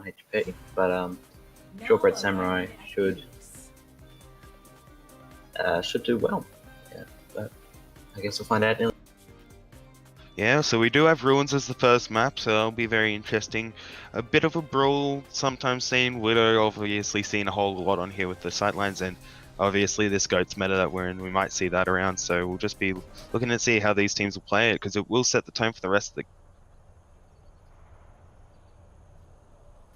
HP, but Shortbread Samurai should do well. Yeah, but I guess we'll find out in. Yeah, so we do have Ruins as the first map, so that'll be very interesting. A bit of a brawl sometimes seen. Widow obviously seen a whole lot on here with the sightlines, and obviously this goat's meta that we're in, we might see that around, so we'll just be looking to see how these teams will play it, because it will set the tone for the rest of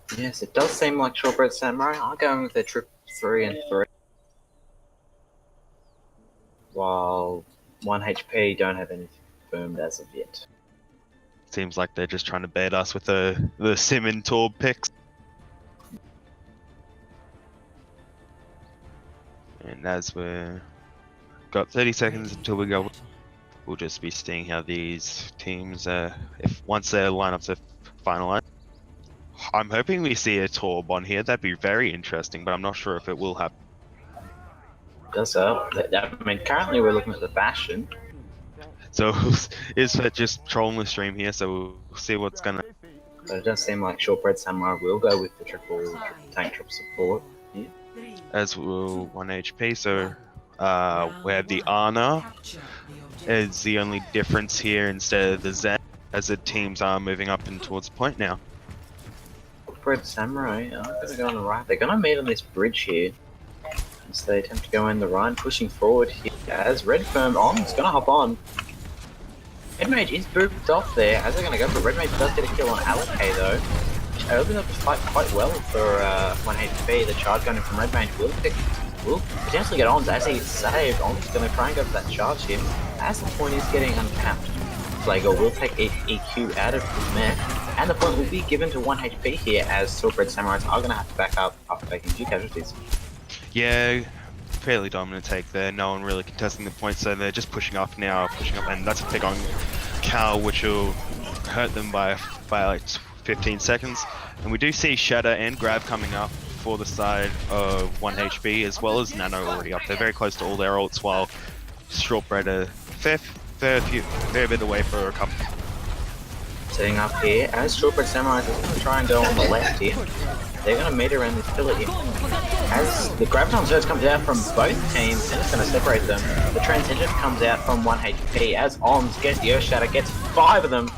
the... Yes, it does seem like Shortbread Samurai are going with their trip 3 and 3. While OneHP don't have anything confirmed as of yet. Seems like they're just trying to bait us with the Sim and Torb picks. And as we're got 30 seconds until we go, we'll just be seeing how these teams, once their lineups are finalized. I'm hoping we see a Torb on here. That'd be very interesting, but I'm not sure if it will happen. Does I mean, currently we're looking at the Bastion. So is that just trolling the stream here? So we'll see what's gonna. But it does seem like Shortbread Samurai will go with the triple tank triple support here. As will OneHP. So we have the Ana is the only difference here instead of the Zen, as the teams are moving up and towards point now. Shortbread Samurai are going to go on the right. They're going to meet on this bridge here. As they attempt to go in the right, pushing forward here. As Red Firm on, it's going to hop on. Red Mage is booped off there, as they're going to go for Red Mage does get a kill on Alakay though, which opens up the fight quite well for 1HP. The charge going in from Red Mage will potentially get on as he's saved. On's going to try and go for that charge here, as the point is getting uncapped. Flago will take EQ out of his mech, and the point will be given to 1HP here, as Shortbread Samurais are going to have to back up after taking 2 casualties. Yeah, fairly dominant take there. No one really contesting the point, so they're just pushing up now, and that's a pick on Cal, which will hurt them by like 15 seconds. And we do see Shatter and Grab coming up for the side of 1HP, as well as Nano already up. They're very close to all their ults, while Shortbread are fair bit away for a couple. Setting up here, as Shortbread Samurai is going to try and go on the left here. They're going to meet around this pillar here. As the Graviton Surge comes out from both teams, and it's going to separate them. The Transcendent comes out from 1HP, as Ons gets the Earth Shatter, gets 5 of them.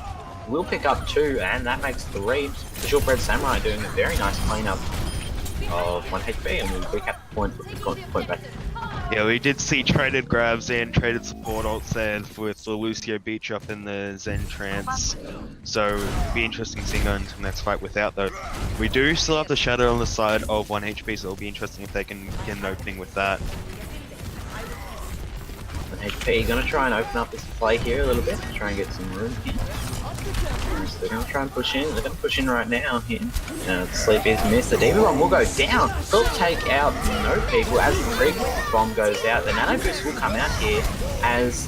Will pick up 2, and that makes 3. The Shortbread Samurai doing a very nice cleanup of 1 HP, and we'll recap the point with the point back. Yeah, we did see traded grabs and traded support ults there with the Lucio Beach up in the Zen Trance. So it'll be interesting seeing going into the next fight without though. We do still have the Shadow on the side of 1 HP, so it'll be interesting if they can get an opening with that. 1 HP gonna try and open up this play here a little bit, try and get some room here. So they're going to try and push in. They're going to push in right now here. The sleep is missed. The Demon Bomb will go down. They'll take out no people as the Creep Bomb goes out. The Nano Boost will come out here as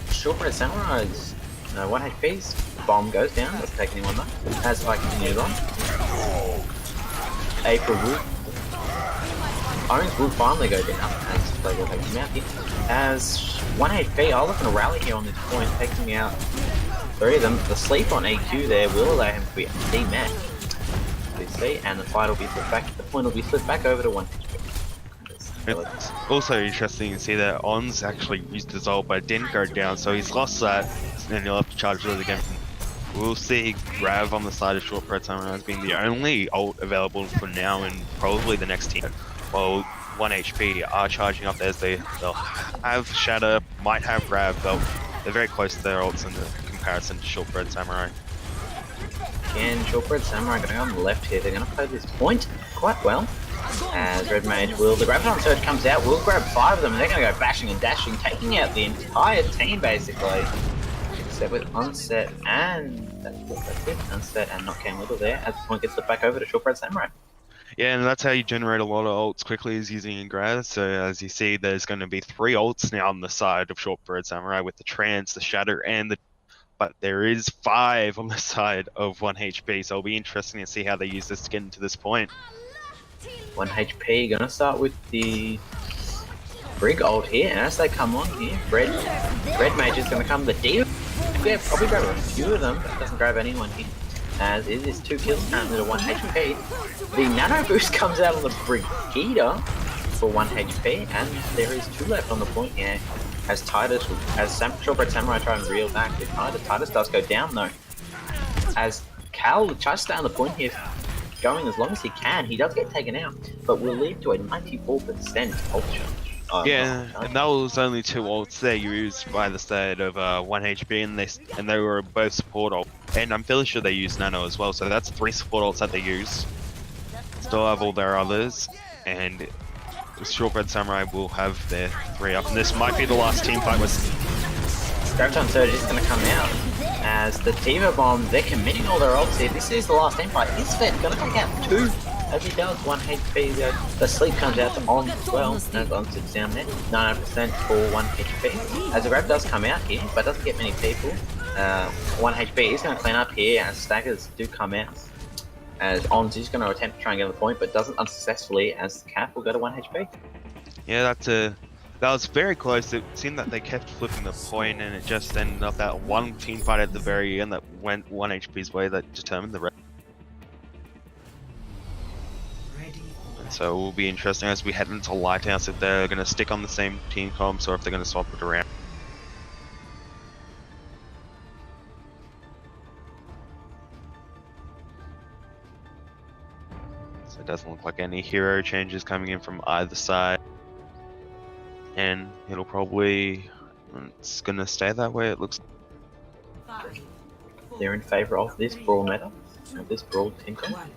Shortbread Samurai's 1 HP's bomb goes down. Doesn't take anyone though. As I continue on. April will. Owens will finally go down as Play will take him out here. As 1 HP are looking to rally here on this point, taking out 3 of them. The sleep on EQ there will allow him to be D-Max. You see, and the fight will be flipped back. The point will be flipped back over to 1 HP. It's also interesting to see that Ons actually used Dissolve but didn't go down, so he's lost that, and he'll have to charge it again. We'll see Grav on the side of Shortbread Samurai as being the only ult available for now and probably the next team. While 1 HP are charging up as they'll have Shatter, might have Grav, they're very close to their ults in the comparison to Shortbread Samurai. Again, Shortbread Samurai going on the left here. They're going to play this point quite well. As Red Mage will, the Graviton Surge comes out, will grab 5 of them, and they're going to go bashing and dashing, taking out the entire team basically. Except with Unset and that's it. Unset and not Cam Little there, as the point gets flipped back over to Shortbread Samurai. Yeah, and that's how you generate a lot of ults quickly, is using Ingrad. So as you see, there's going to be 3 ults now on the side of Shortbread Samurai with the Trance, the Shatter, and the... But there is 5 on the side of 1 HP, so it'll be interesting to see how they use this to get into this point. 1 HP, gonna start with the Brig ult here, and as they come on here, Red Mage is gonna come, the D. Yeah, probably grab a few of them, but doesn't grab anyone here. as it is 2 kills currently to 1 HP. The nano boost comes out on the Brigida for 1 HP, and there is 2 left on the point here. As Shortbread Samurai try and reel back with Titus does go down though. As Cal tries to stay on the point here, going as long as he can, he does get taken out, but will lead to a 94% ult charge. Yeah, and that was only 2 ults there used by the side of 1 HP, and they were both support ults. And I'm fairly sure they used nano as well, so that's 3 support ults that they used. Still have all their others, and Shortbread Samurai will have their 3 up, and this might be the last team fight with... Graviton Surge is going to come out as the Diva Bomb, they're committing all their ults here. This is the last team fight. Is Fed going to take out 2 as he does 1 HP? The sleep comes out to On as well, as On sits down there. 99% for 1 HP. As the grab does come out here, but doesn't get many people. 1 HP is going to clean up here as staggers do come out. As On's is going to attempt to try and get the point, but doesn't unsuccessfully, as the Cap will go to 1 HP. Yeah, that was very close. It seemed that they kept flipping the point, and it just ended up that one team fight at the very end that went 1 HP's way that determined the rest. And so it will be interesting as we head into Lighthouse if they're going to stick on the same team comps or if they're going to swap it around. So it doesn't look like any hero changes coming in from either side. And it's going to stay that way, it looks. They're in favour of this brawl meta, of this brawl team comp. Round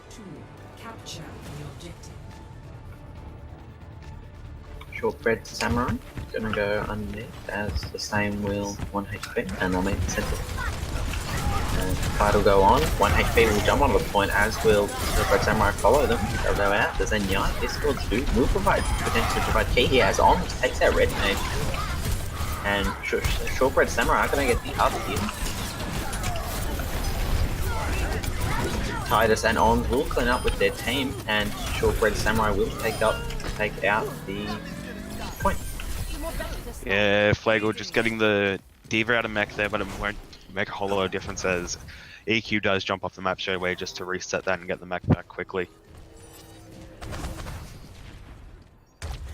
2. Capture the objective. Shortbread Samurai gonna go underneath as the same will 1 HP, and they'll meet the center. And fight will go on. 1 HP will jump onto the point, as will Shortbread Samurai follow them. They'll go out. There's a Nyai. This squad will potentially provide key here as On takes out Red Mage. And Shortbread Samurai are gonna get the up here. Titus and On will clean up with their team, and Shortbread Samurai will take out the point. Yeah, Flagel just getting the Diva out of mech there, but it won't make a whole lot of difference as EQ does jump off the map straight away just to reset that and get the mech back quickly.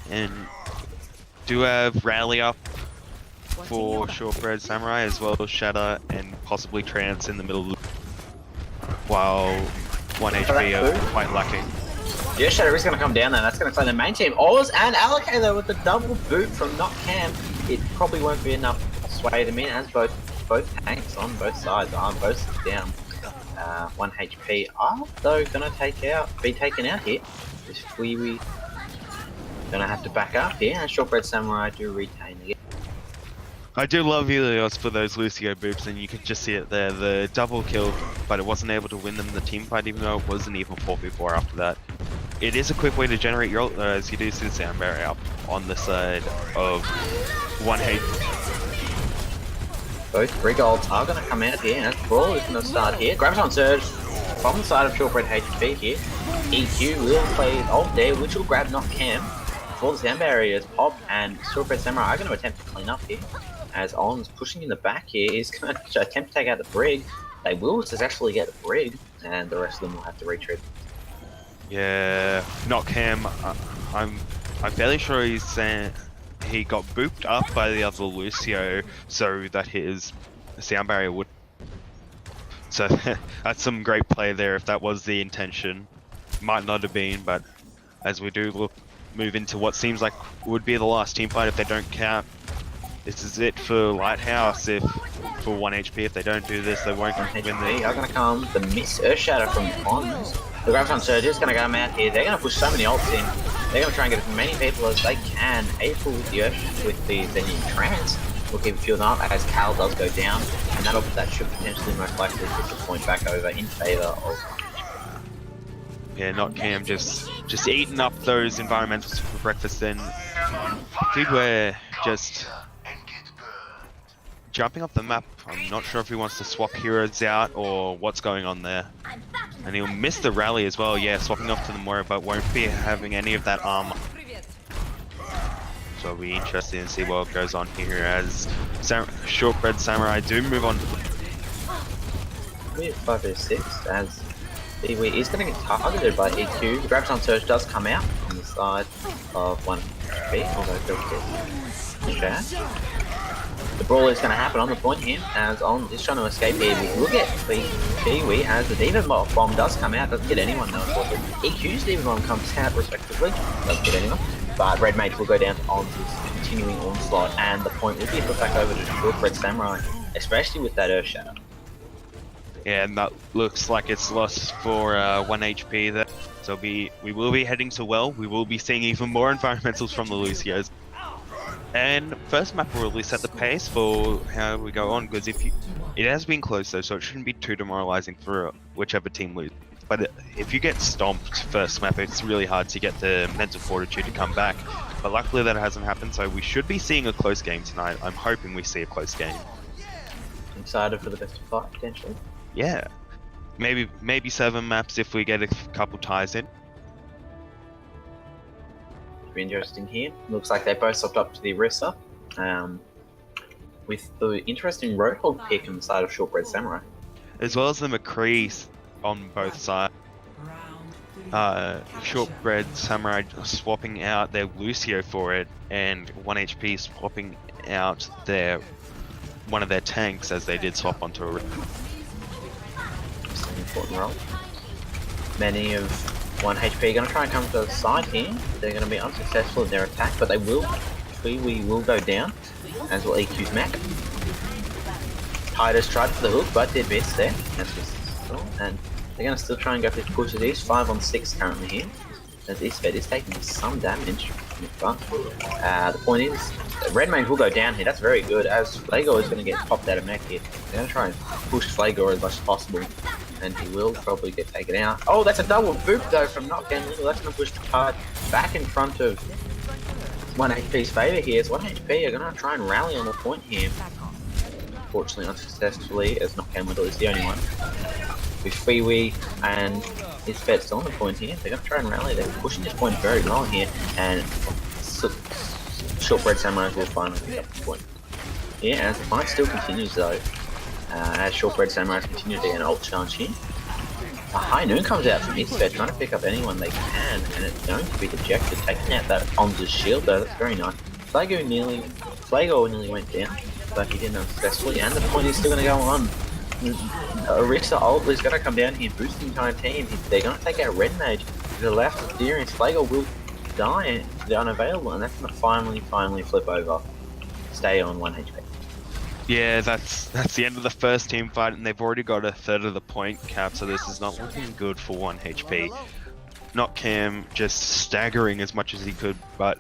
And do have Rally up for Shortbread Samurai, as well as Shatter and possibly Trance in the middle, while 1 HP are quite lacking. Yeah, Shatter is going to come down there. That's going to clear the main team. Oz and Allocator with the double boot from Not Cam. It probably won't be enough to sway them in, as both tanks on both sides are both down. 1 HP are though going to be taken out here. If we going to have to back up here, and Shortbread Samurai do retain again. I do love Helios for those Lucio boops, and you can just see it there, the double kill, but it wasn't able to win them the team fight, even though it wasn't even 4v4 after that. It is a quick way to generate your ult, as you do see the sound barrier up on the side of 1 HP. Both Brig ults are going to come out here, and Brawl is going to start here. Graviton Surge from the side of Shortbread HP here. EQ will play his ult there, which will grab Not Cam before the sound barrier is popped, and Shortbread Samurai are going to attempt to clean up here. As On's pushing in the back here, is going to attempt to take out the Brig. They will successfully get the Brig, and the rest of them will have to retreat. Yeah, Not Cam, I'm fairly sure he got booped up by the other Lucio so that his sound barrier would. So that's some great play there if that was the intention. Might not have been, but as we do move into what seems like would be the last team fight if they don't count. This is it for Lighthouse for 1 HP. If they don't do this, they won't win the... They are going to come the Miss Earth Shatter from Ons. The Graviton Surge is going to come out here. They're going to push so many ults in. They're going to try and get as many people as they can. April with the Earth, with the new Trance will keep fueling up as Cal does go down, and that should potentially most likely put the point back over in favour of... Yeah, Not Cam just eating up those environmentals for breakfast. Then Figware just jumping off the map. I'm not sure if he wants to swap heroes out or what's going on there. And he'll miss the rally as well. Yeah, swapping off to the Moira, but won't be having any of that armor. So it'll be interesting to see what goes on here as Shortbread Samurai do move on. We're 5v6 as Kiwi is going to get targeted by EQ. Grabs on Surge does come out on the side of 1HP, although he'll get chat. The brawl is going to happen on the point here as On is trying to escape here. We will get Kiwi as the Demon Bomb does come out. Doesn't get anyone though, unfortunately. EQ's Demon Bomb comes out respectively. Doesn't get anyone. But Red Mage will go down to On's continuing onslaught, and the point will be put back over to Shortbread Samurai, especially with that Earth Shadow. Yeah, and that looks like it's lost for 1 HP there. So we will be heading to well. We will be seeing even more environmentals from the Lucios. And first map will really set the pace for how we go on, because it has been close though, so it shouldn't be too demoralizing for whichever team loses. But if you get stomped first map, it's really hard to get the mental fortitude to come back. But luckily that hasn't happened, so we should be seeing a close game tonight. I'm hoping we see a close game. Excited for the best of 5 potentially. Yeah, maybe 7 maps if we get a couple ties in. Be interesting here. Looks like they both swapped up to the Orisa, with the interesting Roadhog pick on the side of Shortbread Samurai. As well as the McCrees on both sides. Shortbread Samurai swapping out their Lucio for it, and 1HP swapping out one of their tanks, as they did swap onto a important role. Many of 1HP are going to try and come to the side here. They're going to be unsuccessful in their attack, but they will. We will go down, as will EQ's mech. Titus tried for the hook, but did miss there. And they're going to still try and go for the push. It is 5 on 6 currently here, as Isfed is taking some damage. But the point is, Red Mage will go down here. That's very good, as Flagor is going to get popped out of mech here. They're going to try and push Flagor as much as possible, and he will probably get taken out. Oh, that's a double boop though from Knockdown Little. That's going to push the card back in front of 1HP's favour here. So 1HP are going to try and rally on the point here. Unfortunately, unsuccessfully, as Knockdown Little is the only one. With Freewee and his Fed still on the point here, they're going to try and rally. They're pushing this point very long here, and Shortbread Samurai will finally pick up the point. Yeah, as the fight still continues though, as Shortbread Samurai continue to get an ult challenge here. A High Noon comes out from Isfed, trying to pick up anyone they can, and it's going to be dejected, taking out that On's shield though. That's very nice. Flagor nearly went down, but he didn't unsuccessfully, and the point is still going to go on. Orisa ult is going to come down here, boosting the entire team. They're going to take out Red Mage. To the left of Deerings, Flagor will die. They're unavailable, and that's going to finally flip over. Stay on 1 HP. Yeah, that's the end of the first team fight, and they've already got a third of the point cap, so this is not looking good for 1 HP. Not Cam just staggering as much as he could, but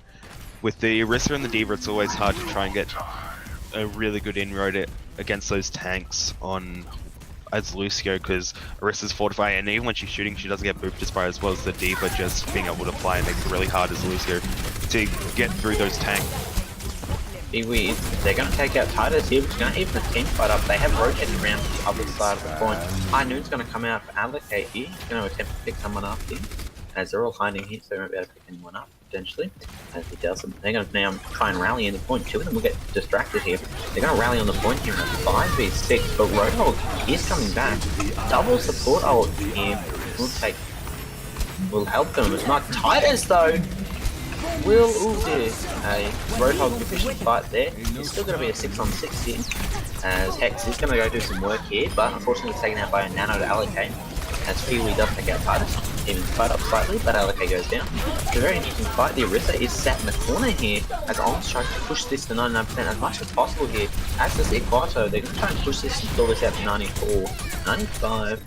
with the Orisa and the D.Va, it's always hard to try and get a really good inroad against those tanks as Lucio, because Orisa's fortified, and even when she's shooting, she doesn't get booped by as well as the D.Va. Just being able to fly and makes it really hard as Lucio to get through those tanks. Be weird. They're going to take out Titus here, which is going to even the team fight up. They have rotated around to the other side of the point. High Noon's going to come out for Allocate here. He's going to attempt to pick someone up here, as they're all hiding here, so they won't be able to pick anyone up, potentially. As he does them, they're going to now try and rally in the point. 2 of them will get distracted here. They're going to rally on the point here in 5v6, but Roadhog is coming back. Double support ult here will help them. It's not Titus though. A Roadhog efficient fight there. It's still going to be a 6 on 6 here, as Hex is going to go do some work here, but unfortunately it's taken out by a Nano to allocate, as Peewee does take out Titus. Even fight up slightly, but allocate goes down. It's a very interesting fight. The Orisa is sat in the corner here, as On's trying to push this to 99% as much as possible here. As does Equato, they're going to try and push this and fill this out to 94, 95.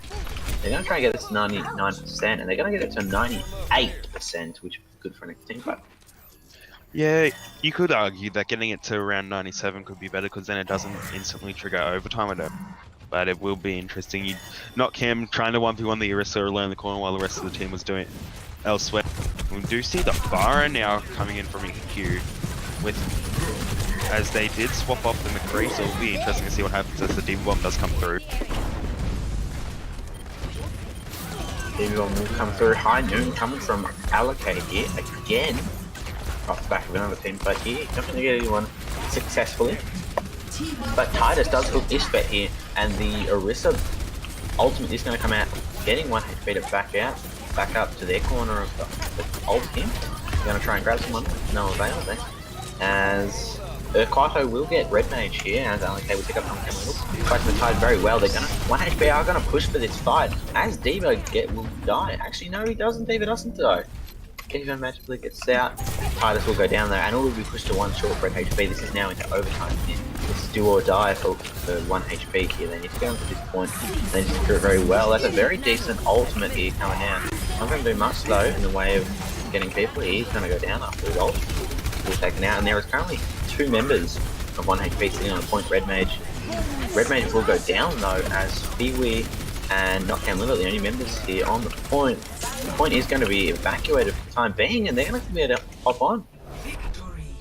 They're going to try and get this to 99%, and they're going to get it to 98%, which is good for next team fight. Yeah, you could argue that getting it to around 97 could be better, because then it doesn't instantly trigger overtime, I don't. But it will be interesting. Not Cam trying to 1v1 the Orisa alone in the corner while the rest of the team was doing it elsewhere. We do see the Bara now coming in from EQ, as they did swap off the McCree, so it'll be interesting to see what happens as the D.Va bomb does come through. D.Va bomb will come through. High Noon coming from Allocate here again. Off the back of another team fight here. Not going to get anyone successfully. But Titus does hook Isfet here, and the Orisa Ultimately, is going to come out, getting 1 HP to back up to their corner of the ult team. They're going to try and grab someone, no avail there. As Kaito will get Red Mage here, and LK will pick up on Camille. Fighting the tide very well. They're going to 1 HP are going to push for this fight. As Devo will die. Actually, no, he doesn't. Devo doesn't die. Devo magically gets out. Titus will go down there, and all will be pushed to 1 Shortbread HP. This is now into overtime here. This is do or die for 1 HP here. They need to go into this point. They need to do it very well. That's a very decent ultimate here coming out. Not going to do much though in the way of getting people. He's going to go down after his ult. He's taken out, and there is currently 2 members of 1 HP sitting on the point. Red Mage. Red Mage will go down though, as Peewee and Knockdown Limit are the only members here on the point. The point is going to be evacuated for the time being, and they're going to be able to hop on.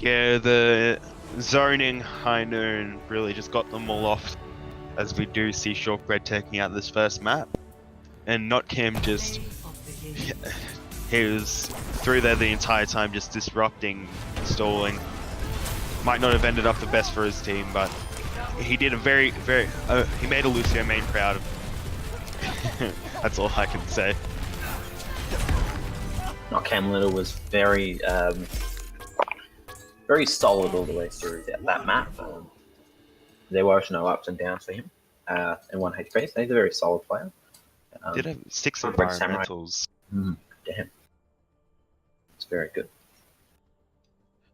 Yeah, the zoning high noon really just got them all off, as we do see Shortbread taking out this first map. And Notcam just, he was through there the entire time, just disrupting, stalling. Might not have ended up the best for his team, but he did a very, he made a Lucio main proud of. That's all I can say. Cam Little was very solid all the way through that map. There was no ups and downs for him in 1 HP, so he's a very solid player. Did have 6 Shortbread environmentals. Damn. It's very good.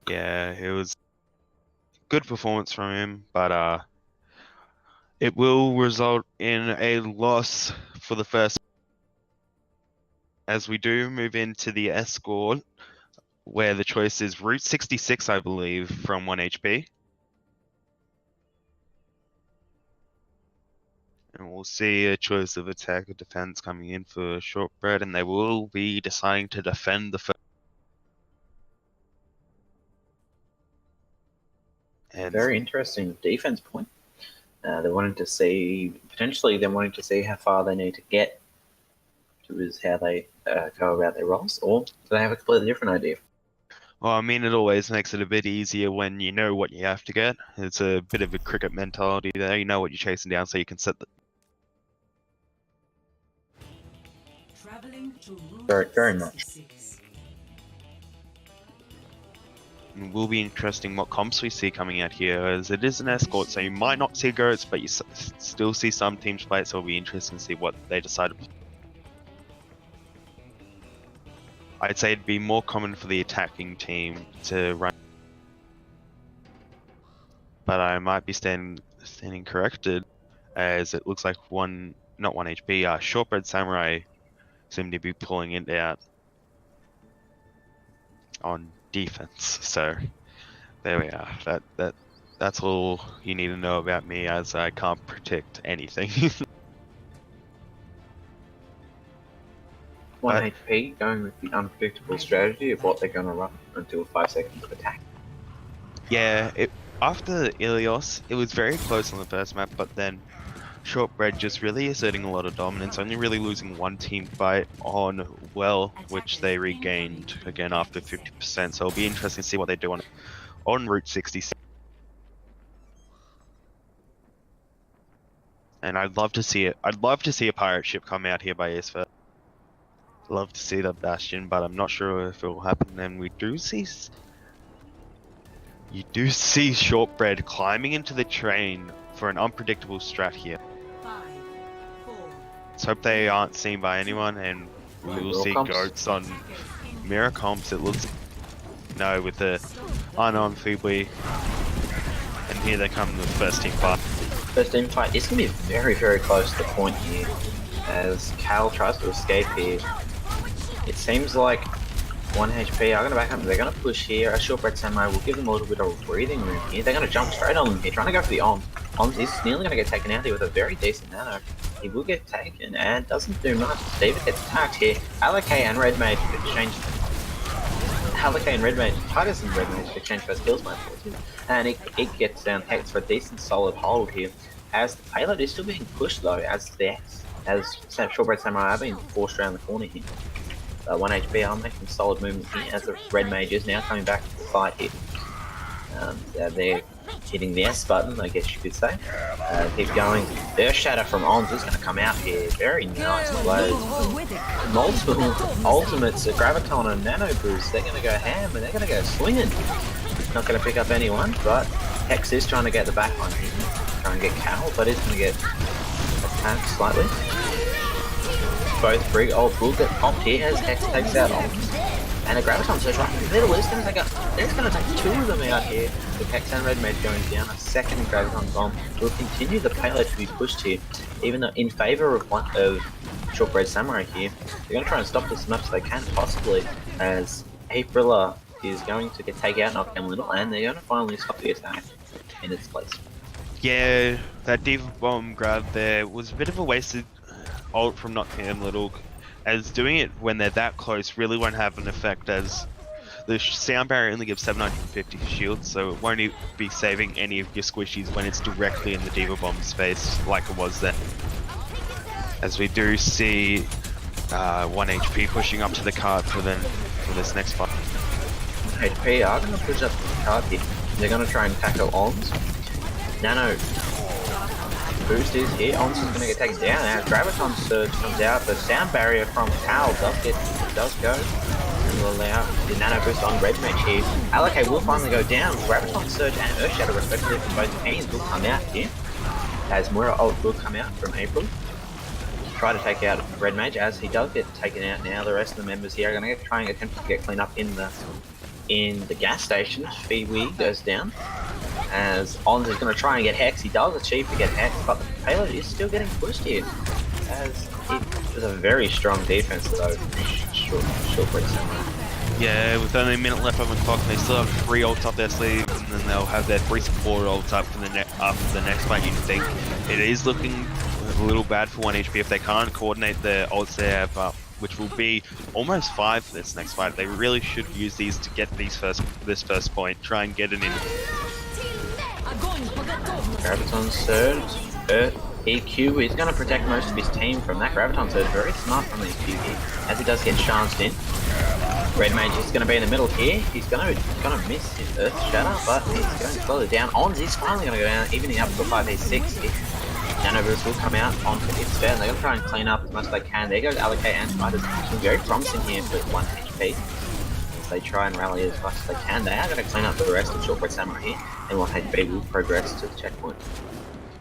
Yeah, it was good performance from him, but it will result in a loss for the first, as we do move into the escort, where the choice is Route 66, I believe, from 1 HP. And we'll see a choice of attack or defense coming in for Shortbread, and they will be deciding to defend the first. And Very interesting defense point. They're wanting to see, potentially they're wanting to see how far they need to get to how they go about their roles, or do they have a completely different idea? well, I mean, it always makes it a bit easier when you know what you have to get. It's a bit of a cricket mentality there. You know what you're chasing down, so you can set the. Very much. It will be interesting what comps we see coming out here, as it is an escort, so you might not see goats, but you still see some teams play it, so it'll be interesting to see what they decide. I'd say it'd be more common for the attacking team to run, but I might be standing corrected, as it looks like not 1 HP, Shortbread Samurai seem to be pulling it out on defense. So there we are. That's all you need to know about me, as I can't predict anything. 1 HP going with the unpredictable strategy of what they're going to run until 5 seconds of attack. Yeah, after Ilios, it was very close on the first map, but then Shortbread just really asserting a lot of dominance, only really losing 1 team fight on Well, which they regained again after 50%, so it'll be interesting to see what they do on Route 66. And I'd love to see a pirate ship come out here by Ace. Love to see the Bastion, but I'm not sure if it will happen. And you do see Shortbread climbing into the train for an unpredictable strat here. 5, 4. Let's hope they aren't seen by anyone, and we will see goats on mirror comps. It looks with the unarmed Feebly, and here they come, the first team fight. First team fight is going to be very, very close to the point here, as Cal tries to escape here. It seems like 1 HP are going to back up. They're going to push here. A Shortbread Samurai will give them a little bit of breathing room here. They're going to jump straight on them here, trying to go for the Om. Om is nearly going to get taken out here with a very decent nano. He will get taken and doesn't do much. David gets attacked here. Alak and Red Mage exchange. Alak and Red Mage, Titus and Red Mage exchange first kills by fortune. And it gets down Hex for a decent solid hold here. As the payload is still being pushed though, as Shortbread Samurai are being forced around the corner here. 1 HP are making solid movement here, as the Red Mage is now coming back to the fight here. They're hitting the S button, I guess you could say. Keep going. Earth Shatter from Ons is going to come out here. Very nice play. Multiple ultimates, Graviton and Nano Boost. They're going to go ham and they're going to go swinging. Not going to pick up anyone, but Hex is trying to get the back on him. Trying to get Cal, but is going to get attacked slightly. Both Brig ult will get popped here as Hex takes out Ons. And a Graviton Surge right in the middle is going to take two of them out here. With Hex and Red Mage going down, a second Graviton Bomb will continue the payload to be pushed here, even though in favour of Shortbread Samurai here. They're going to try and stop this as much as they can possibly, as Aprilla is going to get taken out, knocked down a little, and they're going to finally stop the attack in its place. Yeah, that Diva Bomb grab there was a bit of a wasted ult from knocking him little, as doing it when they're that close really won't have an effect, as the sound barrier only gives 750 shield, so it won't be saving any of your squishies when it's directly in the Diva Bomb's face like it was then. As we do see 1HP pushing up to the cart for this next fight. HP are going to push up to the cart here. They're going to try and tackle Ons. Nano Boost is here. Ons is going to get taken down. Now Graviton Surge comes out. The sound barrier from Cal does go. And will allow the Nano Boost on Red Mage here. Allocate will finally go down. Graviton Surge and Earth Shadow respectively from both teams will come out here. As Moira ult will come out from April. Try to take out Red Mage as he does get taken out now. The rest of the members here are going to try and attempt to get clean up in the gas station. Fiwi goes down. As Ons is going to try and get Hex. He does achieve to get Hex, but the payload is still getting pushed here. As it was a very strong defense though. Shortbread Samurai. Yeah, with only a minute left on the clock, they still have 3 ults up their sleeve, and then they'll have their 3 support ults up for after the next fight. You think it is looking a little bad for 1HP if they can't coordinate the ults they have up, which will be almost 5 for this next fight. They really should use these to get this first point, try and get it in. Graviton Surge, EQ is going to protect most of his team from that Graviton Surge. Very smart from the EQ here, as he does get chanced in. Red Mage is going to be in the middle here. He's going to miss his Earth Shatter, but he's going to slow it down. Ons is finally going to go down, evening up to a 5v6 here. Nano Boost will come out onto its fair, and they're going to try and clean up as much as they can. There goes Allocate and Spiders. Looking very promising here for 1 HP. As they try and rally as much as they can. They are going to clean up the rest of Shortbread Samurai here, and 1 HP will progress to the checkpoint.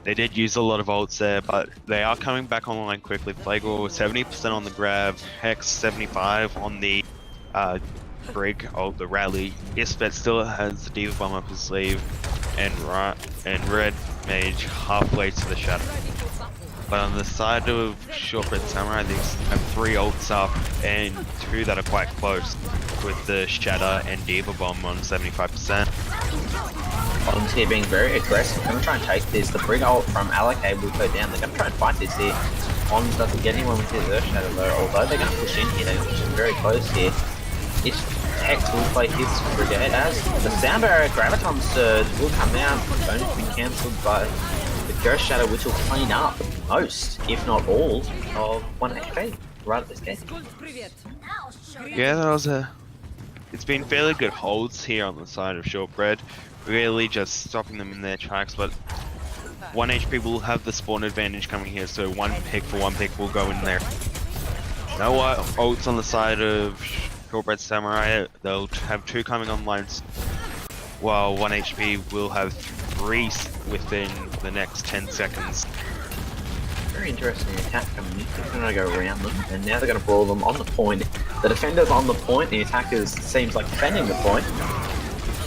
They did use a lot of ults there, but they are coming back online quickly. Plague-War 70% on the grab, Hex 75 on the Brig ult, the rally. Isfet still has the Diva Bomb up his sleeve, and Red Mage halfway to the Shadow. But on the side of Shortbread Samurai, they have 3 ults up and 2 that are quite close, with the Shatter and Diva Bomb on 75%. Ons here being very aggressive. They're going to try and take this. The Brig ult from Allocate will go down. They're going to try and fight this here. Ons doesn't get anyone with his Earth Shadow though, although they're going to push in here. They're going to push in very close here. If Hex will play his Brigade as the Sound Barrier Graviton Surge will come out. Going to be cancelled by the Earth Shadow, which will clean up most, if not all, of 1 HP right at this case. Yeah, that was it's been fairly good holds here on the side of Shortbread. Really just stopping them in their tracks, but 1 HP will have the spawn advantage coming here, so 1 pick for 1 pick will go in there. No ults on the side of Shortbread Samurai. They'll have 2 coming online, while 1 HP will have 3 within the next 10 seconds. Very interesting attack coming in. They're going to go around them, and now they're going to brawl them on the point. The defender's on the point, the attackers seems like defending the point.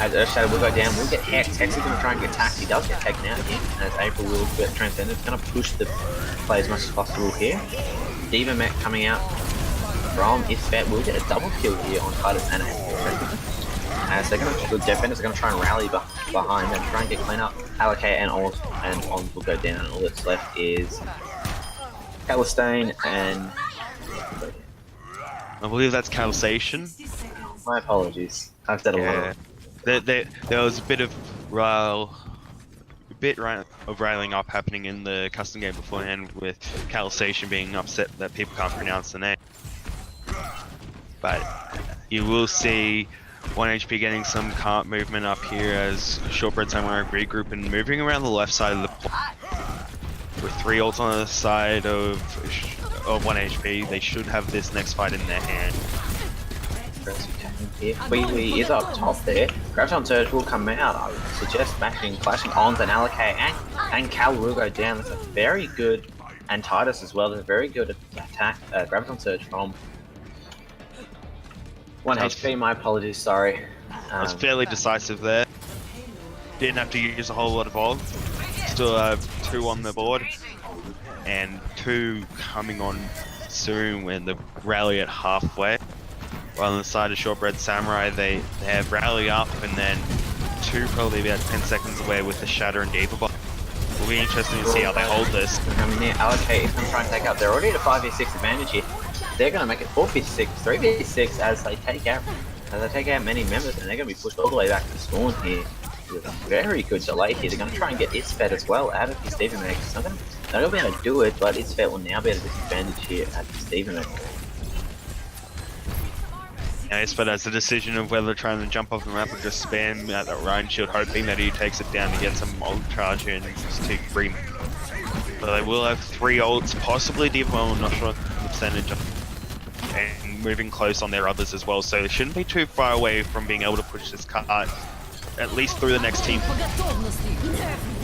As Earth Shadow will go down, we'll get Hex. Hex is going to try and get taxed. He does get taken out again. As April will get transcended, it's going to push the play as much as possible here. Diva Mech coming out from Isfet will get a double kill here on Titus and April. As they're going to, the defenders are going to try and rally behind and try and get clean up. Allocate and Ons will go down. All that's left is Calistain and I believe that's Calsation. My apologies. I've said a lot. There was a bit of riling up happening in the custom game beforehand, with Calsation being upset that people can't pronounce the name. But you will see 1HP getting some cart movement up here as Shortbread Samurai regroup and moving around the left side of the point. With 3 ults on the side of 1HP, they should have this next fight in their hand. Wee is up top there. Graviton Surge will come out. I would suggest smashing, clashing ons and Allocate, and Cal will go down. That's a very good, and Titus as well. There's a very good attack, Graviton Surge from 1HP. My apologies, sorry. It's fairly decisive there. Didn't have to use a whole lot of ult. Still have 2 on the board, and 2 coming on soon when the rally at halfway. While on the side of Shortbread Samurai, they have rally up and then 2 probably about 10 seconds away with the Shatter and Deeper Bomb. Will be interesting to see how they hold this. I mean, yeah, Allocate is going to try and take out. They're already at a 5v6 advantage here. They're going to make it 4v6, 3v6 as they take out many members, and they're going to be pushed all the way back to spawn here. With a very good delay here. They're going to try and get Isfet as well out of his Steven Mech. They're not going to be able to do it, but Isfet will now be at a disadvantage here at the Steven Mech. Isfet has the decision of whether trying to jump off the map or just spam at that Rhine Shield, hoping that he takes it down to get some ult charge in to bring. But they will have 3 ults, possibly Deeper Bomb, I'm not sure the percentage of, and moving close on their others as well, so they shouldn't be too far away from being able to push this cart at least through the next team.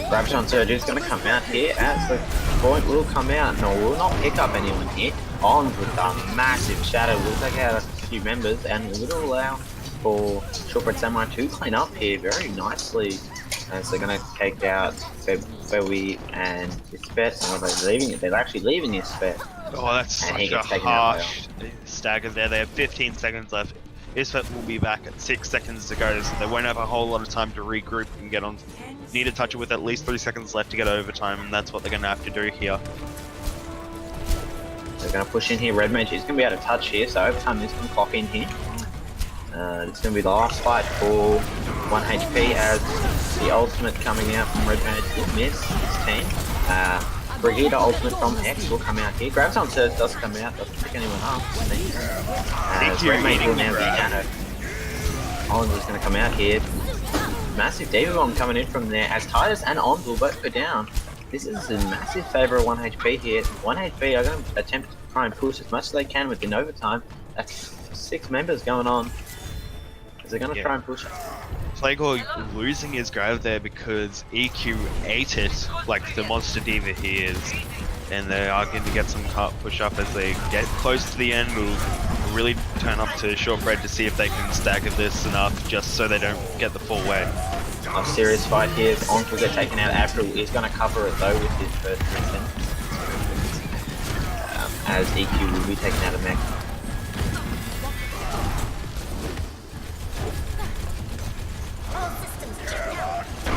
Graviton Surge is going to come out here as the point will come out. No, will not pick up anyone here. Ons with a massive shadow will take out a few members and will allow for Shortbread Samurai to clean up here very nicely. As they're going to take out Fewi and Isfet. So they're leaving it. They're actually leaving Isfet. Oh, that's such a harsh stagger there. They have 15 seconds left. Isfet will be back at 6 seconds to go, so they won't have a whole lot of time to regroup and get on. Need to touch it with at least 3 seconds left to get overtime, and that's what they're going to have to do here. They're going to push in here. Red Mage is going to be able to touch here, so overtime is going to clock in here. It's going to be the last fight for 1HP as the ultimate coming out from Red Mage will miss his team. Brigida ultimate from Hex will come out here. Graviton Surge does come out, doesn't pick anyone up. Red Mage will now be out. Ons is going to come out here. Massive Deeper Bomb coming in from there as Titus and Ons will both go down. This is in massive favour of 1HP here. 1HP are going to attempt to try and push as much as they can within overtime. That's 6 members going on. As they're going to try and push it. Playgor losing his grab there because EQ ate it like the monster diva he is, and they are going to get some cart push up as they get close to the end. Will really turn up to Shortbread to see if they can stagger this enough just so they don't get the full way. A serious fight here. Ons will get taken out. April is going to cover it though with his first mission. As EQ will be taken out of mech.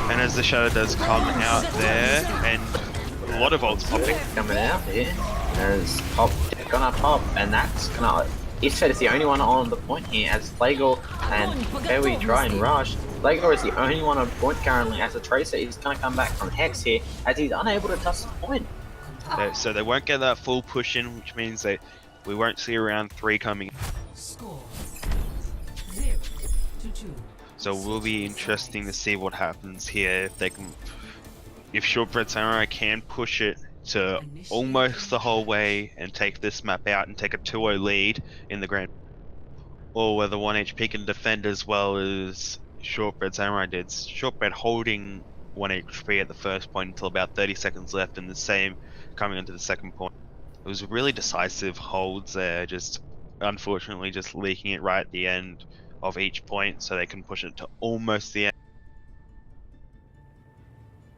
And as the shadow does come out there, and a lot of ults popping. Coming out here, as Pop gonna pop, and that's gonna. Isfet is the only one on the point here, as Playgor and Fewi try and rush. Playgor is the only one on point currently, as the Tracer is gonna come back from Hex here, as he's unable to touch the point. So they won't get that full push in, which means that we won't see round 3 coming. Score 0-2. So it will be interesting to see what happens here if they can, if Shortbread Samurai can push it to almost the whole way and take this map out and take a 2-0 lead in the grand, or whether 1HP can defend as well as Shortbread Samurai did. Shortbread holding 1HP at the first point until about 30 seconds left, and the same coming into the second point. It was really decisive holds there, just unfortunately just leaking it right at the end of each point so they can push it to almost the end.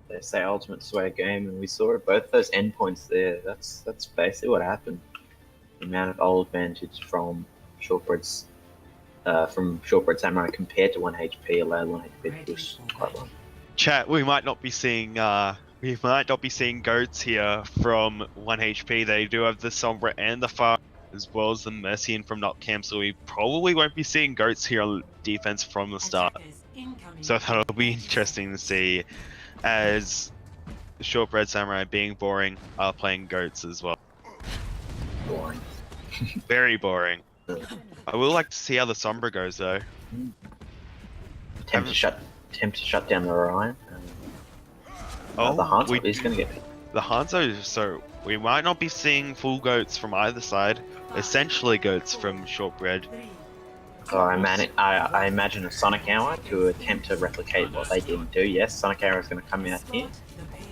They say ultimate sway game, and we saw it, both those endpoints there. That's basically what happened. The amount of ult advantage from Shortbread Samurai compared to 1HP allowed 1HP to push quite well. Chat, we might not be seeing goats here from 1HP. They do have the Sombra and the Far, as well as the Mercian from Notcam, so we probably won't be seeing goats here on defense from the start. So that'll be interesting to see, as Shortbread Samurai, being boring, are playing goats as well. Boring. Very boring. I will like to see how the Sombra goes though. Attempt to shut down the Ryan. The Hanzo is going to get. The Hanzo, so we might not be seeing full goats from either side. Essentially goats from Shortbread. So I imagine a Sonic Hour to attempt to replicate what they didn't do. Yes, Sonic Hour is going to come out here,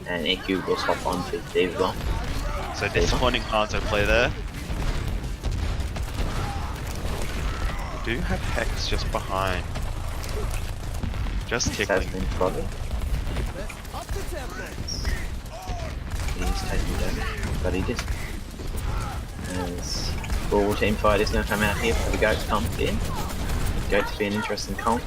and EQ will swap on to D.Va. So disappointing Hanzo play there. We do have Hex just behind. Just tickling. Has been spotted. He's taking damage, but he just. As all team fight is going to come out here for the Goats comp in. Goats be an interesting comp.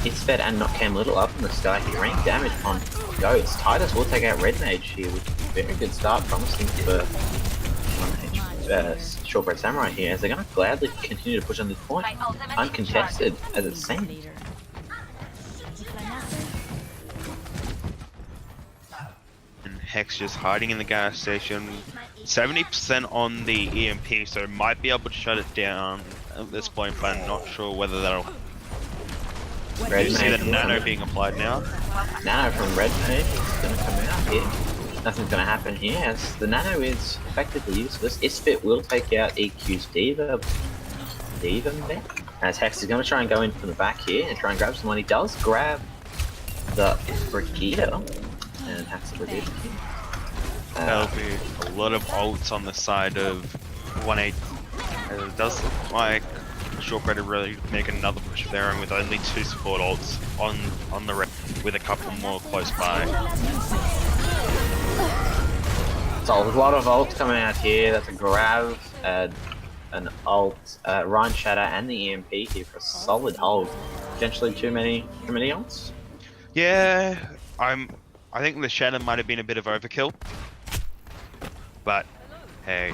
Hits fed and knock Cam Little up in the sky here. Rank damage on Goats. Titus will take out Red Mage here, which is a very good start, promising for Shortbread Samurai here, as they're going to gladly continue to push on this point. Uncontested, as it seems. And Hex just hiding in the gas station. 70% on the EMP, so might be able to shut it down at this point, but I'm not sure whether that'll... Red you see Mage the nano being applied now? Nano from Red Mage is going to come out here. Nothing's going to happen here, as the nano is effectively useless. Isfit will take out EQ's D.Va there. As Hex is going to try and go in from the back here and try and grab someone. He does grab the Brigida and hacks the Brigida here. There'll be a lot of ults on the side of 1-8. It does look like Shortbread are really making another push of their own with only 2 support ults on the rep, with a couple more close by. So a lot of ults coming out here. That's a grab, an ult, Ryan Shatter, and the EMP here for a solid hold. Potentially too many ults. Yeah, I think the Shatter might have been a bit of overkill. But hey,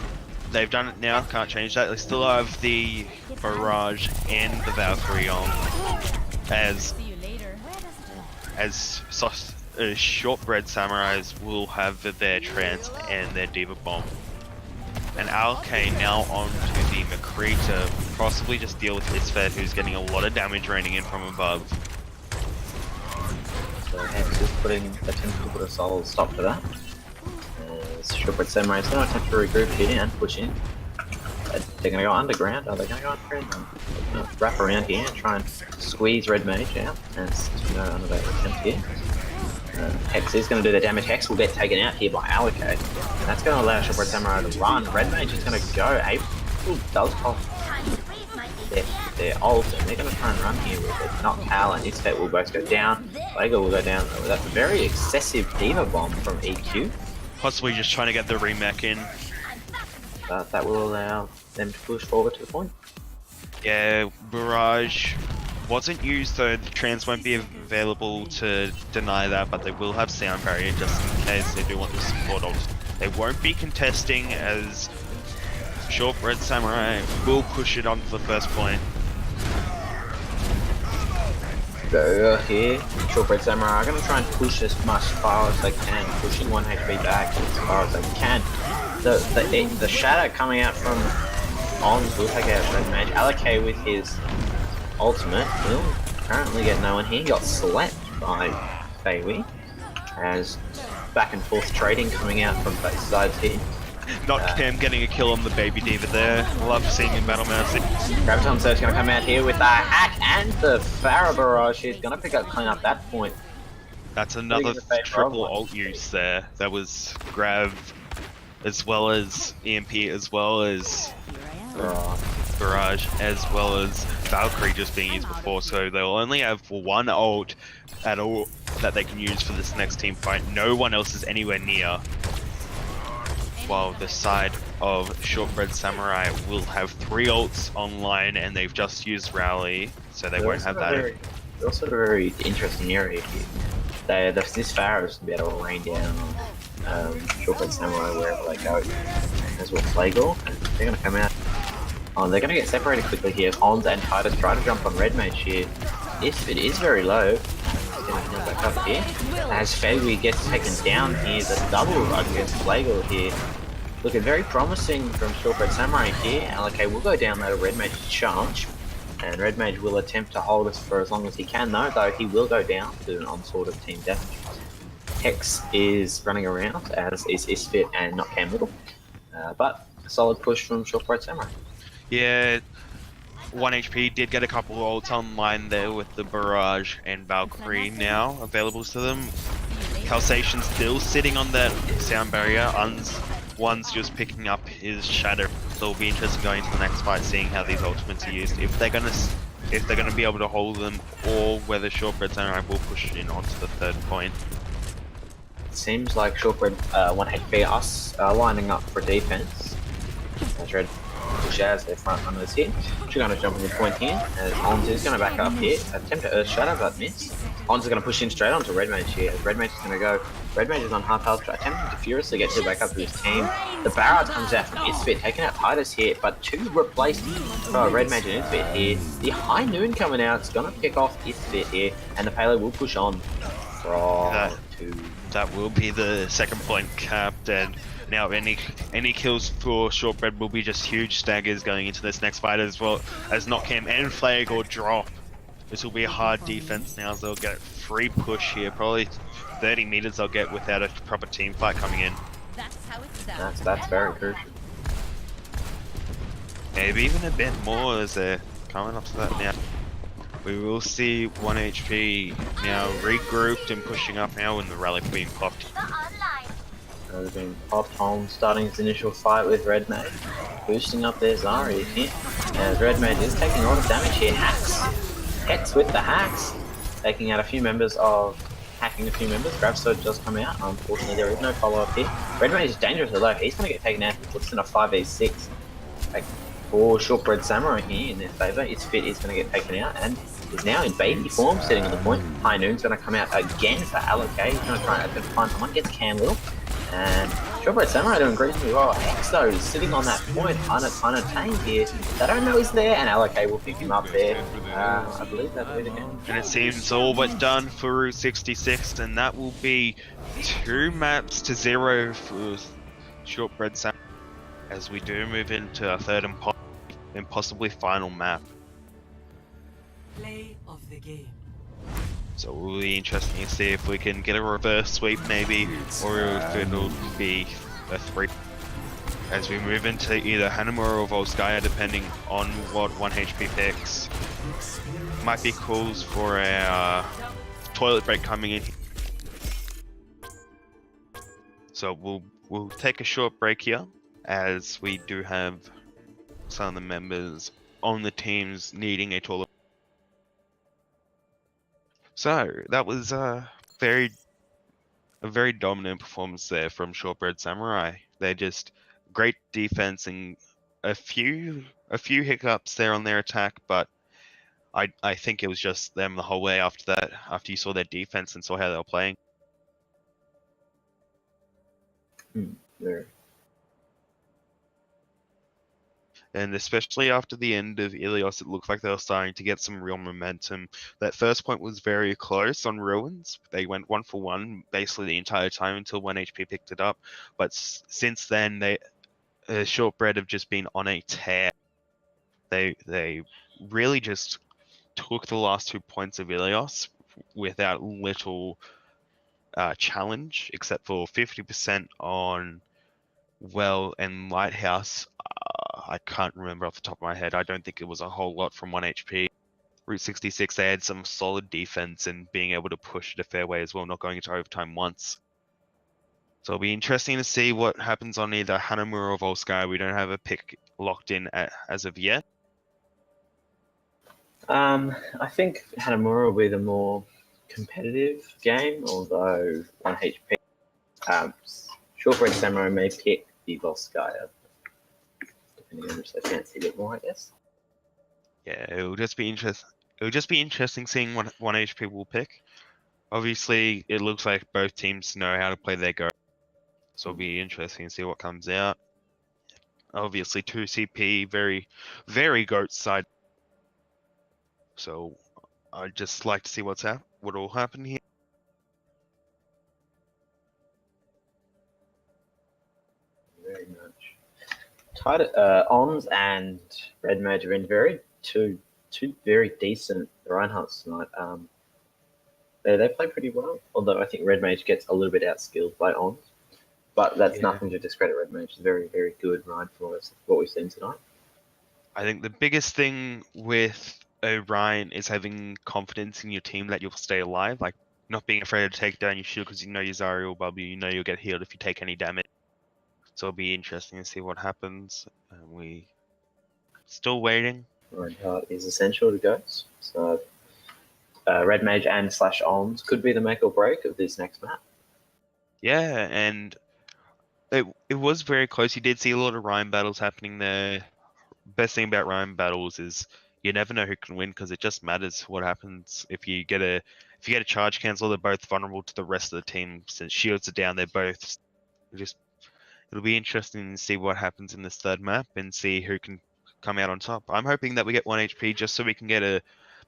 they've done it now, can't change that. They still have the Barrage and the Valkyrie on as Shortbread Samurais will have their Trance and their D.Va Bomb. And LK now on to the McCree to possibly just deal with Isfed, who's getting a lot of damage raining in from above. So Hex is attempting to put a solid stop to that. Shortbread Samurai is going to attempt to regroup here and push in. They're going to go underground. Are they going to go underground? They're going to wrap around here and try and squeeze Red Mage out. And no unavailable attempt here. Hex is going to do the damage. Hex will get taken out here by Allocate. And that's going to allow Shortbread Samurai to run. Red Mage is going to go. April does pop their ult, and they're going to try and run here with it. Not Cal and Isfet will both go down. Lego will go down. That's a very excessive D.Va Bomb from EQ. Possibly just trying to get the remake in. But that will allow them to push forward to the point. Yeah, Barrage wasn't used, so the trans won't be available to deny that, but they will have sound barrier just in case they do want to support ult. They won't be contesting, as Shortbread Samurai will push it onto the first point. Go here. Shortbread Samurai are going to try and push as much far as they can, pushing 1HP back as far as they can. The shadow coming out from Ons will take out Red Mage. Allocate with his ultimate will currently get no one here. He got slapped by Feiwi, as back and forth trading coming out from both sides here. Not Cam getting a kill on the baby D.Va there. Love seeing him Battle Mercy. Graviton Surge going to come out here with the hack and the Farah Barrage. He's going to clean up that point. That's another triple ult use there. That was Grav, as well as EMP, as well as Barrage, as well as Valkyrie just being used before. So they'll only have one ult at all that they can use for this next team fight. No one else is anywhere near. While the side of Shortbread Samurai will have 3 ults online, and they've just used Rally, so they won't have that. It's also a very interesting area here. This Farah is going to be able to rain down on Shortbread Samurai wherever they go, as well as Flagor. They're going to come out. Oh, they're going to get separated quickly here. Ons and Titus try to jump on Red Mage here. If it is very low, he's going to come back up here. As Feiwi gets taken down here, the double run against Flagor here. Looking very promising from Shortbread Samurai here. LK will go down there to Red Mage's charge. And Red Mage will attempt to hold us for as long as he can, though he will go down to an onslaught of team death. Hex is running around, as is Isfit and not Cam Little. But a solid push from Shortbread Samurai. Yeah, 1HP did get a couple of ults online there with the Barrage and Valkyrie now available to them. Calsation's still sitting on that sound barrier. One's just picking up his shadow. So it'll be interesting going into the next fight, seeing how these ultimates are used. If they're gonna be able to hold them, or whether Shortbread Samurai will push in onto the third point. It seems like Shortbread 1HP us lining up for defense. As Red push as their front runners here. She's going to jump on the point here, as Ons is going to back up here. Attempt to Earth Shadow, but miss. Ons is going to push in straight onto Red Mage here, as Red Mage is going to go. Red Mage is on half health, attempting to furiously get to back up to his team. The Barrage comes out from Isfit, taking out Titus here, but two replaced Red Mage and Isfit here. The High Noon coming out, it's going to pick off Isfit here, and the payload will push on from two. That will be the second point capped, and now any kills for Shortbread will be just huge staggers going into this next fight, as well as not cam and flag or drop. This will be a hard defense now, as they'll get free push here. Probably 30 meters they'll get without a proper team fight coming in. That's very crucial. Maybe even a bit more as they're coming up to that now. We will see 1HP now regrouped and pushing up now when the rally being popped. Has been popped. Home starting his initial fight with Red Mage, boosting up their Zarya here. As Red Mage is taking a lot of damage here. Hex with the hacks, taking out a few members hacking a few members. Gravsword does come out. Unfortunately, there is no follow-up here. Red Mage is dangerous, although he's going to get taken out. He puts in a 5v6. Like, for Shortbread Samurai here in their favour. Isfit is going to get taken out and is now in baby form, sitting on the point. High Noon's going to come out again for Allocate. He's going to try and find someone. Gets Cam Little. And Shortbread Samurai doing reasonably well. Hex though is sitting on that point, unattained here. They don't know he's there, and Allocate will pick him up there. I believe that'll be the game. And it seems all but done for Route 66, and that will be 2 maps to 0 for Shortbread Samurai as we do move into our third and possibly final map. Play of the game. So it will be interesting to see if we can get a reverse sweep maybe, or if it'll be a 3. As we move into either Hanamura or Volskaya, depending on what 1HP picks. Might be calls for a toilet break coming in. So we'll take a short break here, as we do have some of the members on the teams needing a toilet. So that was a very dominant performance there from Shortbread Samurai. They're just great defense and a few hiccups there on their attack, but I think it was just them the whole way after that, after you saw their defense and saw how they were playing. There. And especially after the end of Ilios, it looked like they were starting to get some real momentum. That first point was very close on Ruins. They went 1 for 1 basically the entire time until 1HP picked it up. But since then, Shortbread have just been on a tear. They really just took the last 2 points of Ilios without little challenge, except for 50% on Well and Lighthouse. I can't remember off the top of my head. I don't think it was a whole lot from 1HP. Route 66, they had some solid defense and being able to push it a fair way as well, not going into overtime once. So it'll be interesting to see what happens on either Hanamura or Volskaya. We don't have a pick locked in as of yet. I think Hanamura will be the more competitive game, although 1HP. Shortbread Samurai may pick the Volskaya, depending on which they fancy a bit more, I guess. Yeah, it'll just be interesting seeing what 1HP will pick. Obviously, it looks like both teams know how to play their go, so it'll be interesting to see what comes out. Obviously, 2 CP, very, very GOAT side. So I'd just like to see what will happen here. Very much. Ons and Red Mage have been two very decent Reinhardts tonight. They play pretty well, although I think Red Mage gets a little bit outskilled by Ons. But that's nothing to discredit Red Mage. It's very, very good ride for us, what we've seen tonight. I think the biggest thing with Orion is having confidence in your team that you'll stay alive, like not being afraid to take down your shield because you know your Zarya will bubble you know you'll get healed if you take any damage. So it'll be interesting to see what happens. We still waiting. Reinhardt is essential to Ghosts, so Red Mage and /Ons could be the make or break of this next map. Yeah, and it was very close. You did see a lot of Ryan battles happening there. Best thing about Ryan battles is you never know who can win because it just matters what happens if you get a charge cancel. They're both vulnerable to the rest of the team. Since shields are down, they're both just. It'll be interesting to see what happens in this third map and see who can come out on top. I'm hoping that we get 1HP just so we can get a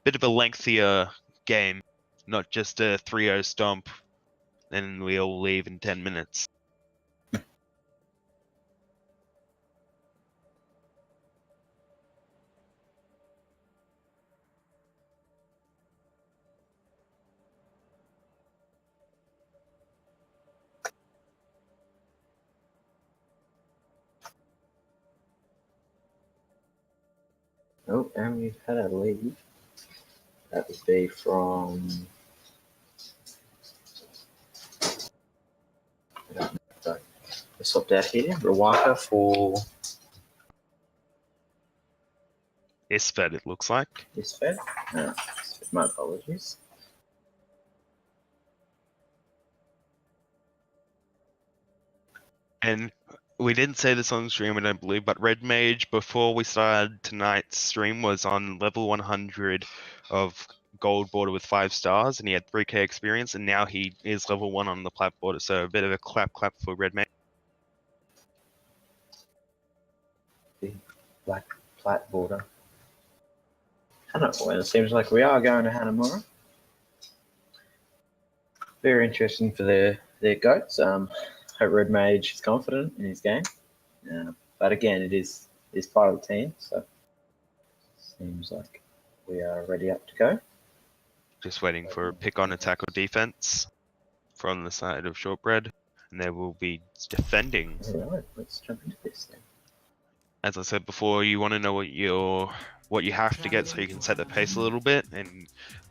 bit of a lengthier game, not just a 3-0 stomp, and we all leave in 10 minutes. Oh, and we've had a lead. That would be from. So we swapped out here. Rawaka for Isfed, it looks like. Isfed. My apologies. And we didn't say this on stream, I don't believe, but Red Mage, before we started tonight's stream, was on level 100 of gold border with 5 stars, and he had 3k experience, and now he is level 1 on the plat border, so a bit of a clap for Red Mage. The black plat border. I don't know when it seems like we are going to Hanamura. Very interesting for their goats. Hope Red Mage is confident in his game. But again, it is part of the team, so seems like we are ready up to go. Just waiting for a pick on attack or defense from the side of Shortbread, and they will be defending. Alright, let's jump into this then. As I said before, you want to know what you have to get so you can set the pace a little bit and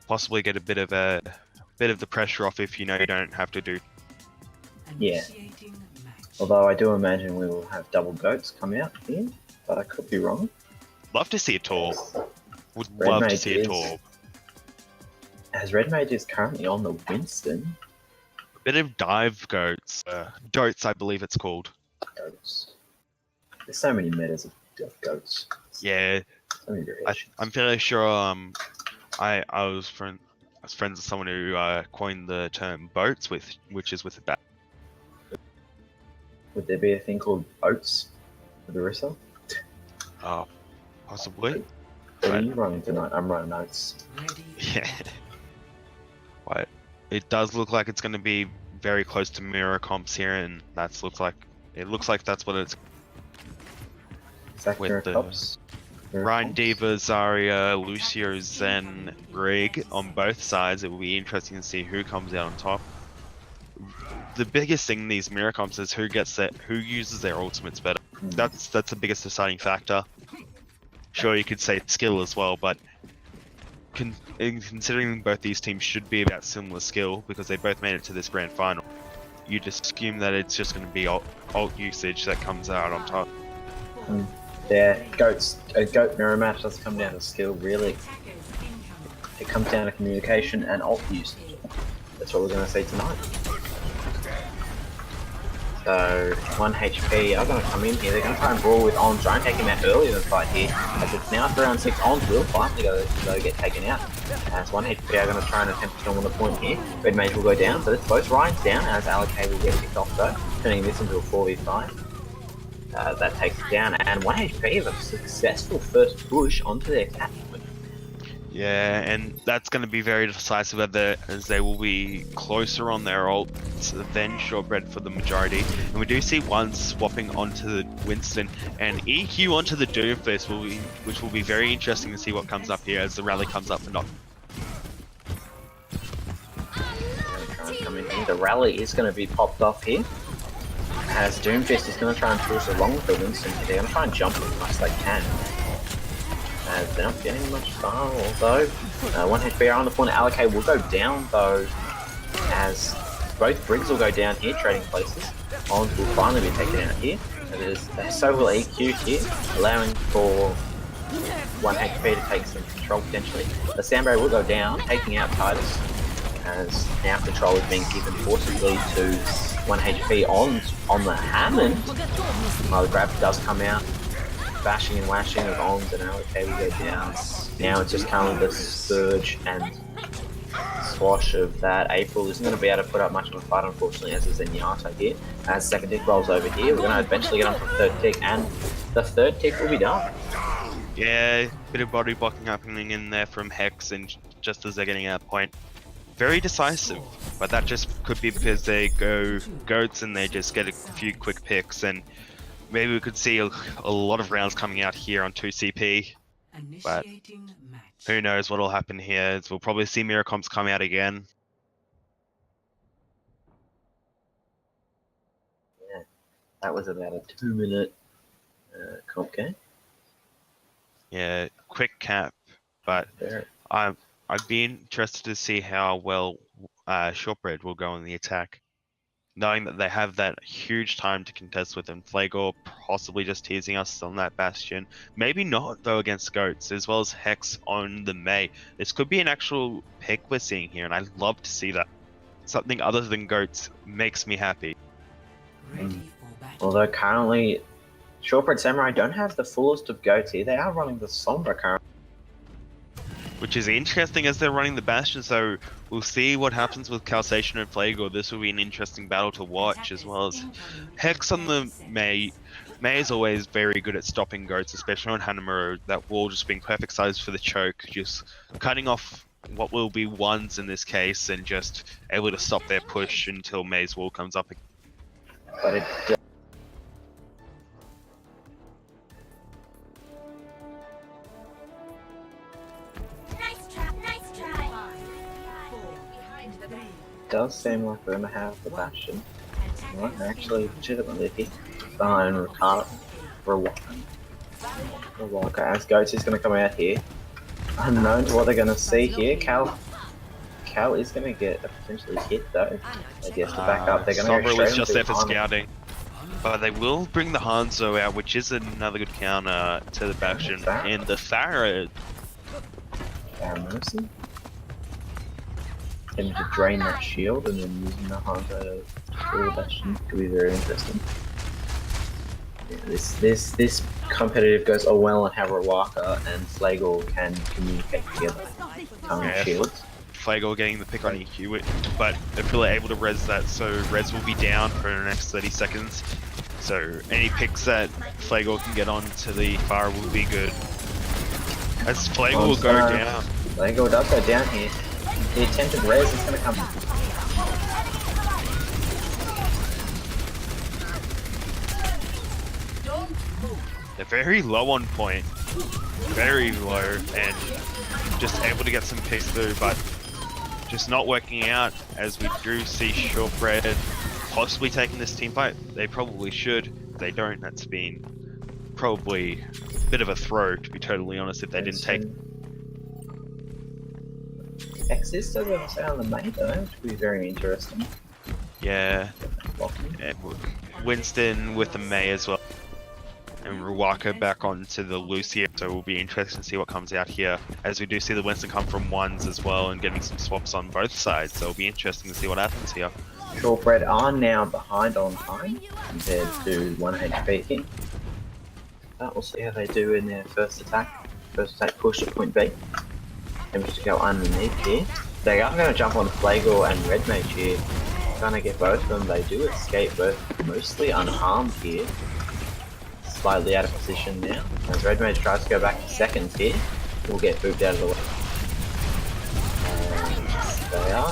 possibly get a bit of the pressure off if you know you don't have to do. Yeah. Although I do imagine we will have double goats come out here, but I could be wrong. Love to see a Torb. Would Red love to Mage see a Torb. As Red Mage is currently on the Winston. Bit of dive goats. Goats, I believe it's called. Goats. There's so many metas of goats. Yeah. So many variations. I'm fairly sure I was friends with someone who coined the term boats which is with a bat. Would there be a thing called boats for the Rissa? Oh, possibly. What are Right. you running tonight? I'm running notes. Yeah. But it does look like it's going to be very close to mirror comps here, and it looks like that's what it's. Exactly. With the Ryan Diva, Zarya, Lucio, Zen, Rig on both sides. It will be interesting to see who comes out on top. The biggest thing in these mirror comps is who uses their ultimates better. That's the biggest deciding factor. Sure, you could say skill as well, but considering both these teams should be about similar skill because they both made it to this grand final, you just assume that it's just going to be ult usage that comes out on top. Yeah, a goat mirror match doesn't come down to skill really. It comes down to communication and ult usage. That's what we're going to see tonight. So, OneHP are going to come in here. They're going to try and brawl with Ons, try and take him out early in the fight here. As it's now 3 on 6, Ons will finally go get taken out. As OneHP are going to try and attempt to storm on the point here. Red Mage will go down, so it's both Ryan's down, as Alak will get kicked off though, turning this into a 4v5. That takes it down, and OneHP have a successful first push onto their catch point. Yeah, and that's going to be very decisive as they will be closer on their ult than Shortbread for the majority. And we do see one swapping onto the Winston and EQ onto the Doomfist, which will be very interesting to see what comes up here as the rally comes up and not. Try and come in here. The rally is going to be popped off here. As Doomfist is going to try and push along with the Winston. They're going to try and jump as much as they can. As they're not getting much far, although OneHP are on the point. Allocate will go down though, as both Briggs will go down here, trading places. Hollins will finally be taken out here. So will EQ here, allowing for OneHP to take some control potentially. The Sandbray will go down, taking out Titus, as now control is being given forcibly to OneHP on the Hammond. The grab does come out. Bashing and washing with Ons and Allocate will go down. Now it's just kind of the surge and swash of that. April isn't going to be able to put up much of a fight, unfortunately, as is Zenyatta here. As second tick rolls over here, we're going to eventually get on for third tick, and the third tick will be done. Yeah, bit of body blocking happening in there from Hex, and just as they're getting out of point. Very decisive, but that just could be because they go goats and they just get a few quick picks, and maybe we could see a lot of rounds coming out here on 2CP, but who knows what will happen here. We'll probably see Miracomps come out again. Yeah, that was about a 2-minute comp game. Yeah, quick cap, but I'd be interested to see how well Shortbread will go in the attack. Knowing that they have that huge time to contest with them. Flagor possibly just teasing us on that Bastion. Maybe not, though, against Goats, as well as Hex on the Mei. This could be an actual pick we're seeing here, and I'd love to see that. Something other than Goats makes me happy. Although currently, Shortbread Samurai don't have the fullest of Goats here. They are running the Sombra currently. Which is interesting as they're running the Bastion, so we'll see what happens with Calsation and Flagor. This will be an interesting battle to watch, as well as Hex on the Mei. Mei is always very good at stopping Goats, especially on Hanamura. That wall just being perfect size for the choke, just cutting off what will be ones in this case, and just able to stop their push until Mei's wall comes up. But it does seem like we're going to have the Bastion. Right, actually, legitimately hit behind Rawaka, as Goats is going to come out here. Unknown to what they're going to see here. Cal is going to get a potentially hit though. I guess to back up, they're going to go straight was just there for scouting. But they will bring the Hanzo out, which is another good counter to the Bastion. And the Farah. Mercy. And to drain that shield and then using the Hanzo for the Bastion could be very interesting. Yeah, this competitive goes all well on how Rawaka and Flagor can communicate together. Shields. Flagor getting the pick on EQ, but they're really able to res that, so res will be down for the next 30 seconds. So any picks that Flagor can get on to the Farah will be good. As Flagor will go down. Flagor does go down here. The attempted res is going to come. They're very low on point. Very low, and just able to get some picks through, but just not working out, as we do see Shortbread possibly taking this team fight. They probably should. If they don't, that's been probably a bit of a throw, to be totally honest, if they didn't take. Exis still going to stay on the main though, which would be very interesting. Yeah. And Winston with the Mei as well. And Rawaka back onto the Lucia, so we'll be interested to see what comes out here, as we do see the Winston come from ones as well and getting some swaps on both sides, so it'll be interesting to see what happens here. Shortbread are now behind on time compared to OneHP here. But we'll see how they do in their first attack push at point B. And just go underneath here. They are going to jump on Flagor and Red Mage here. Trying to get both of them. They do escape both mostly unharmed here. Slightly out of position now. As Red Mage tries to go back to seconds here, will get moved out of the way.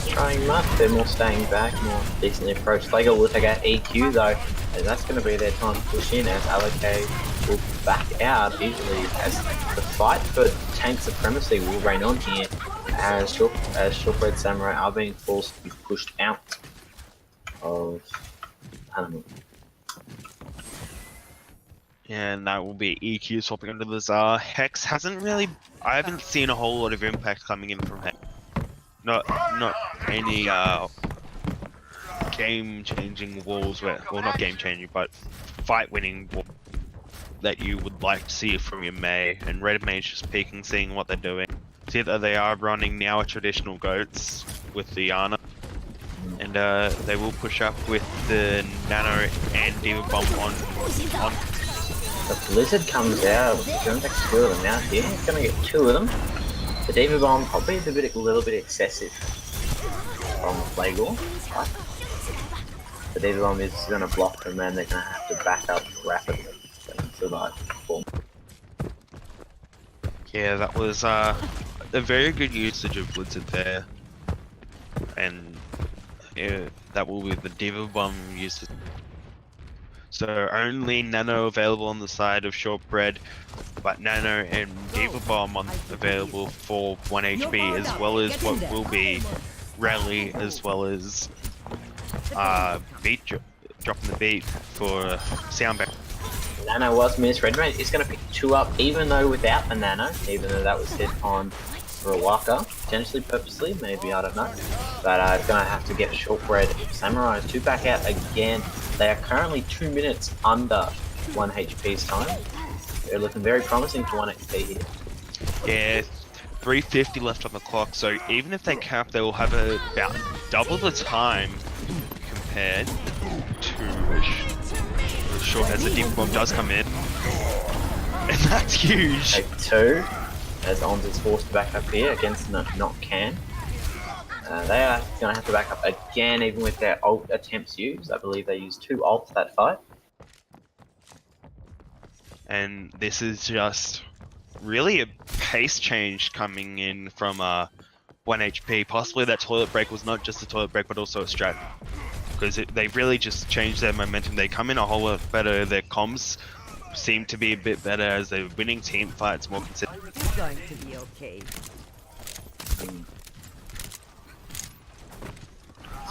not trying much. They're more staying back, more decently approached. Lego will take out EQ though, and that's going to be their time to push in as Alakay will back out easily as the fight for tank supremacy will reign on here as Shortbread Samurai are being forced to be pushed out of Animal. And that will be EQ swapping under the Tsar. Hex hasn't really... I haven't seen a whole lot of impact coming in from Hex. Not any game-changing walls where... Well, not game-changing, but fight-winning walls that you would like to see from your Mei. And Red Mage just peeking, seeing what they're doing. See that they are running now a traditional goats with the Ana. And they will push up with the Nano and Diva Bomb on. The Blizzard comes out, he's going to take 2 of them out here, he's going to get 2 of them. The Diva Bomb probably is a little bit excessive from Flagor, but the Diva Bomb is going to block them and they're going to have to back up rapidly to survive the form. Yeah, that was a very good usage of Blizzard there. And yeah, that will be the Diva Bomb used. So only Nano available on the side of Shortbread, but Nano and Diva Bomb available for 1 HP, as well as what will be Rally, as well as dropping the beat for Soundback. Nano was missed. Red Mage is going to pick 2 up, even though without the Nano, even though that was hit on Rawaka, potentially purposely, maybe, I don't know. But it's going to have to get Shortbread Samurai to back out again. They are currently 2 minutes under 1 HP's time. They're looking very promising for 1 HP here. Yeah, 350 left on the clock, so even if they cap, they will have about double the time compared to Short as the Diva Bomb does come in. And that's huge! Take 2, as Ons is forced to back up here against not Can. They are going to have to back up again, even with their ult attempts used. I believe they used 2 ults that fight. And this is just really a pace change coming in from 1 HP. Possibly that toilet break was not just a toilet break, but also a strat. Because they really just changed their momentum. They come in a whole lot better. Their comms seem to be a bit better as they're winning team fights more consistently. It's going to be okay.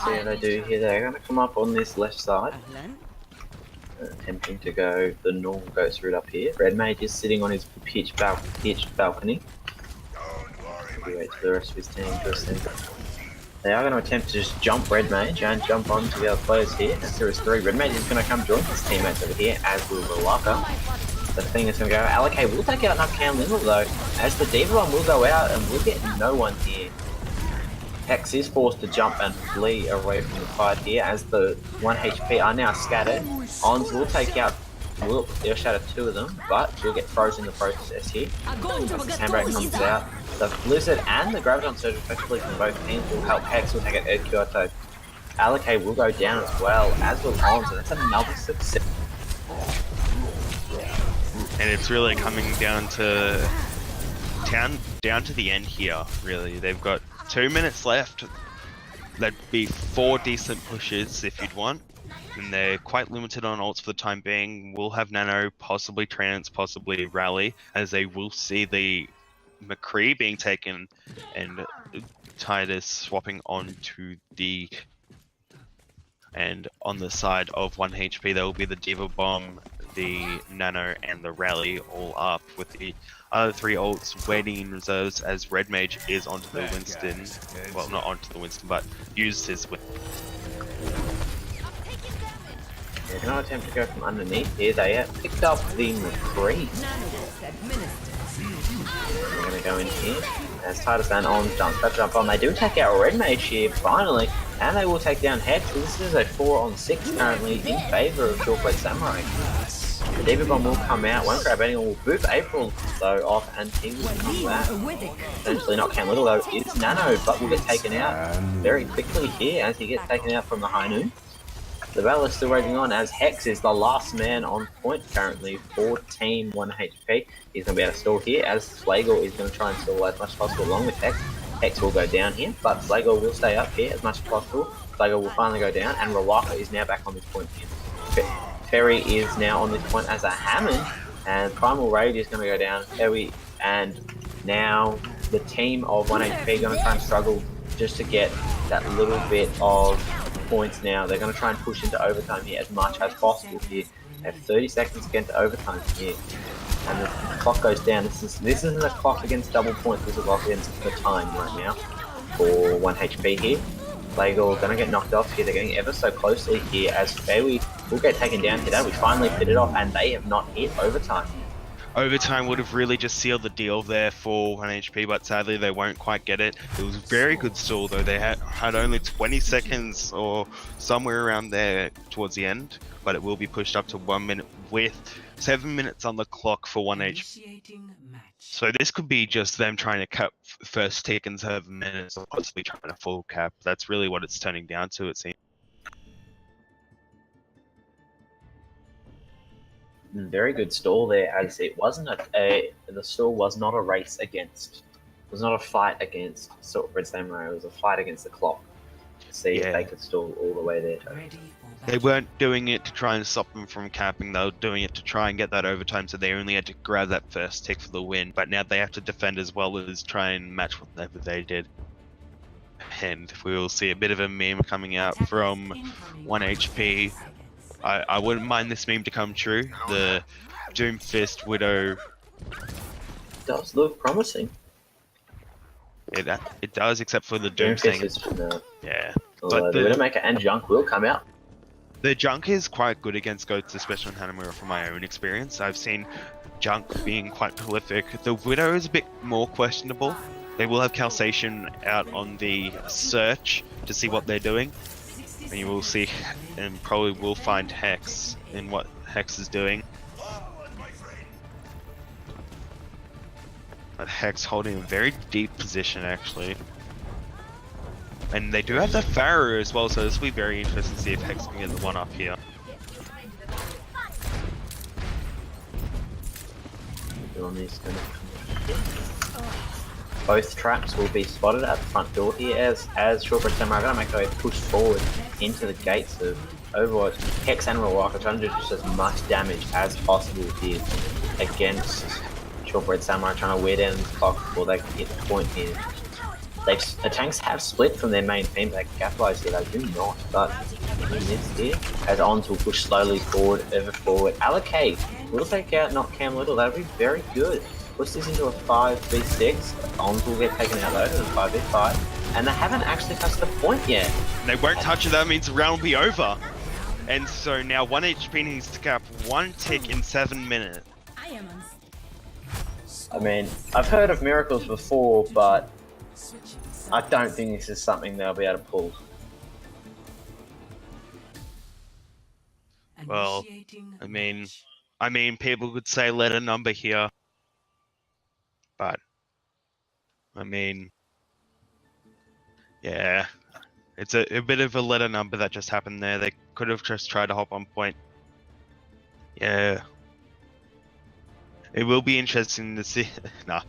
See what they do here. They're going to come up on this left side, attempting to go the normal ghost route up here. Red Mage is sitting on his pitched balcony. We wait for the rest of his team to ascend. They are going to attempt to just jump Red Mage and jump on to the other players here. As there is 3, Red Mage is going to come join his teammates over here, as will Rawaka. The thing is going to go, Alakay will take out enough Cam Lindell though, as the Diva Bomb will go out and we'll get no one here. Hex is forced to jump and flee away from the fight here as the 1 HP are now scattered. Ons will take out, they'll shatter 2 of them, but we'll get frozen in the process here. As the Handbrake comes out, the Blizzard and the Graviton Surge effectively from both teams will help Hex will take out Ed Kyoto. Alakay will go down as well, as will Ons, and that's another success. And it's really coming down to the end here, really. They've got 2 minutes left. That'd be 4 decent pushes if you'd want. And they're quite limited on ults for the time being. We'll have Nano, possibly Trance, possibly Rally, as they will see the McCree being taken and Titus swapping onto the... And on the side of 1 HP, there will be the Diva Bomb, the Nano, and the Rally all up with the other 3 ults waiting in reserves as Red Mage is onto the Winston. Well, not onto the Winston, but used his Winston. They're going to attempt to go from underneath here. They have picked up the McCree. They're going to go in here as Titus and On jump on. They do take out Red Mage here finally, and they will take down Hex. So this is a 4-on-6 currently in favour of Shortbread Samurai. The Diva Bomb will come out, won't grab anyone, will boop April though off, and he will come back. Essentially not Cam Little though, it's Nano, but will get taken out very quickly here as he gets taken out from the high noon. The battle is still raging on as Hex is the last man on point currently for Team 1 HP. He's going to be able to stall here as Flagor is going to try and stall as much as possible along with Hex. Hex will go down here, but Flagor will stay up here as much as possible. Flagor will finally go down, and Rawaka is now back on this point here. Ferry is now on this point as a Hammond, and Primal Rage is going to go down. Ferry, and now the team of 1HP are going to try and struggle just to get that little bit of points now. They're going to try and push into overtime here as much as possible here. They have 30 seconds to get into overtime here. And the clock goes down. This isn't a clock against double points, this is a clock against the time right now for 1HP here. Flagor gonna get knocked off here. They're getting ever so closely here as Fairway will get taken down here. We finally fit it off, and they have not hit overtime. Overtime would have really just sealed the deal there for 1HP, but sadly they won't quite get it. It was a very good stall though. They had only 20 seconds or somewhere around there towards the end, but it will be pushed up to 1 minute with 7 minutes on the clock for 1HP. So this could be just them trying to cap first tick in 7 minutes, or possibly trying to full cap. That's really what it's turning down to, it seems. Very good stall there, as it wasn't the stall was not a race against, it was not a fight against Shortbread Samurai, it was a fight against the clock to see if they could stall all the way there. They weren't doing it to try and stop them from capping, they were doing it to try and get that overtime, so they only had to grab that first tick for the win. But now they have to defend as well as try and match whatever they did. And we will see a bit of a meme coming out from 1HP. I wouldn't mind this meme to come true. The Doomfist Widow Does look promising. It does, except for the Doom thing. Yeah. But the Widowmaker and Junk will come out. The Junk is quite good against goats, especially on Hanamura from my own experience. I've seen Junk being quite prolific. The Widow is a bit more questionable. They will have Calsation out on the search to see what they're doing. And you will see, and probably will find Hex in what Hex is doing. But Hex holding a very deep position actually. And they do have the Pharaoh as well, so this will be very interesting to see if Hex can get the one up here. Both traps will be spotted at the front door here as Shortbread Samurai are going to make their way push forward into the gates of Overwatch. Hex and Rawaka trying to do just as much damage as possible here against Shortbread Samurai, trying to wear down the clock before they can hit the point here. The tanks have split from their main team. They can capitalize here, they do not, but in this here, as Ons will push slowly forward, ever forward. Allocate will take out not Cam Little, that would be very good. Push this into a 5v6, Ons will get taken out though, to a 5v5, and they haven't actually touched the point yet. They won't touch it, that means the round will be over. And so now 1HP needs to cap 1 tick in 7 minutes. I mean, I've heard of miracles before, but I don't think this is something they'll be able to pull. Well, I mean, people could say let a number here, but I mean, yeah, it's a bit of a letter number that just happened there. They could have just tried to hop on point. Yeah, it will be interesting to see. Nah.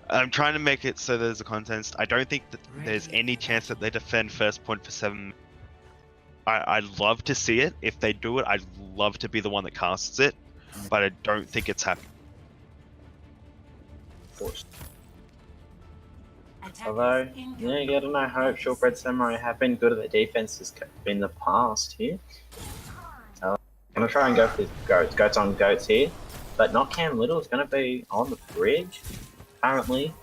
I'm trying to make it so there's a contest. I don't think that there's any chance that they defend first point for 7. I'd love to see it. If they do it, I'd love to be the one that casts it, but I don't think it's happening. Although, yeah, you gotta know, hope Shortbread Samurai have been good at the defenses in the past here. So, I'm gonna try and go for goats. Goats on goats here, but not Cam Little is gonna be on the bridge. Currently,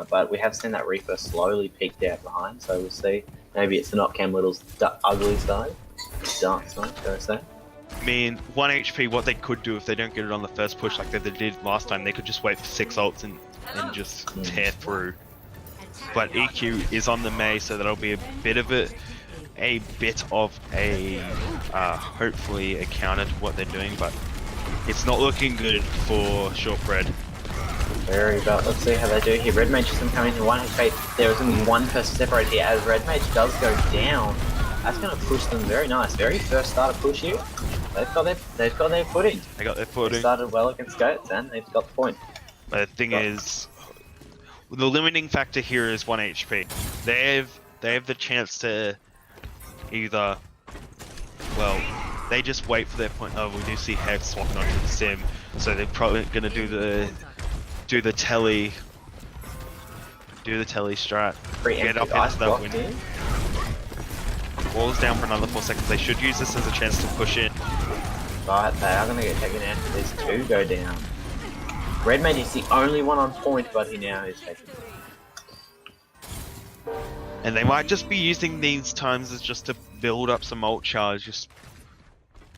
but we have seen that Reaper slowly peeked out behind, so we'll see. Maybe it's not Cam Little's ugly side, dark side, shall I say. I mean, 1HP, what they could do if they don't get it on the first push like they did last time, they could just wait for 6 ults and just tear through. But EQ is on the Mei, so that'll be a bit of a hopefully a counter to what they're doing, but it's not looking good for Shortbread. But let's see how they do here. Red Mage is coming to 1 HP. There is only one person separated here as Red Mage does go down. That's going to push them very nice. Very first starter push here. They've got their footing. They got their footing. They started well against Goats and they've got the point. But the thing is, the limiting factor here is 1 HP. They have the chance to either, well, they just wait for their point. Oh, we do see Hex swapping onto the sim, so they're probably gonna do the telly strat. Get up into that win. Wall's down for another 4 seconds. They should use this as a chance to push in. But they are gonna get taken out if these two go down. Redmage is the only one on point, but he now is taken. And they might just be using these times as just to build up some ult charge, just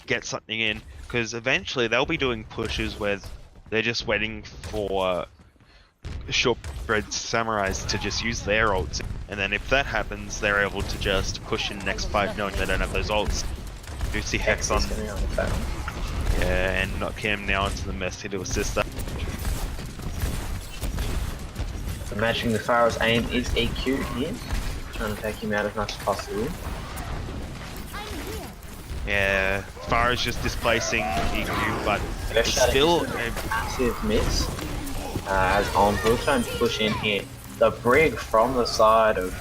get something in. Because eventually they'll be doing pushes where they're just waiting for Shortbread Samurais to just use their ults. And then if that happens, they're able to just push in the next fight knowing they don't have those ults. Do see Hex on. Yeah, and knock him now into the mess here to assist that. So matching the Pharaoh's aim is EQ here. Trying to take him out as much as possible. Yeah, Pharaoh's just displacing EQ, but it's still a massive miss. As on, we'll try and push in here. The brig from the side of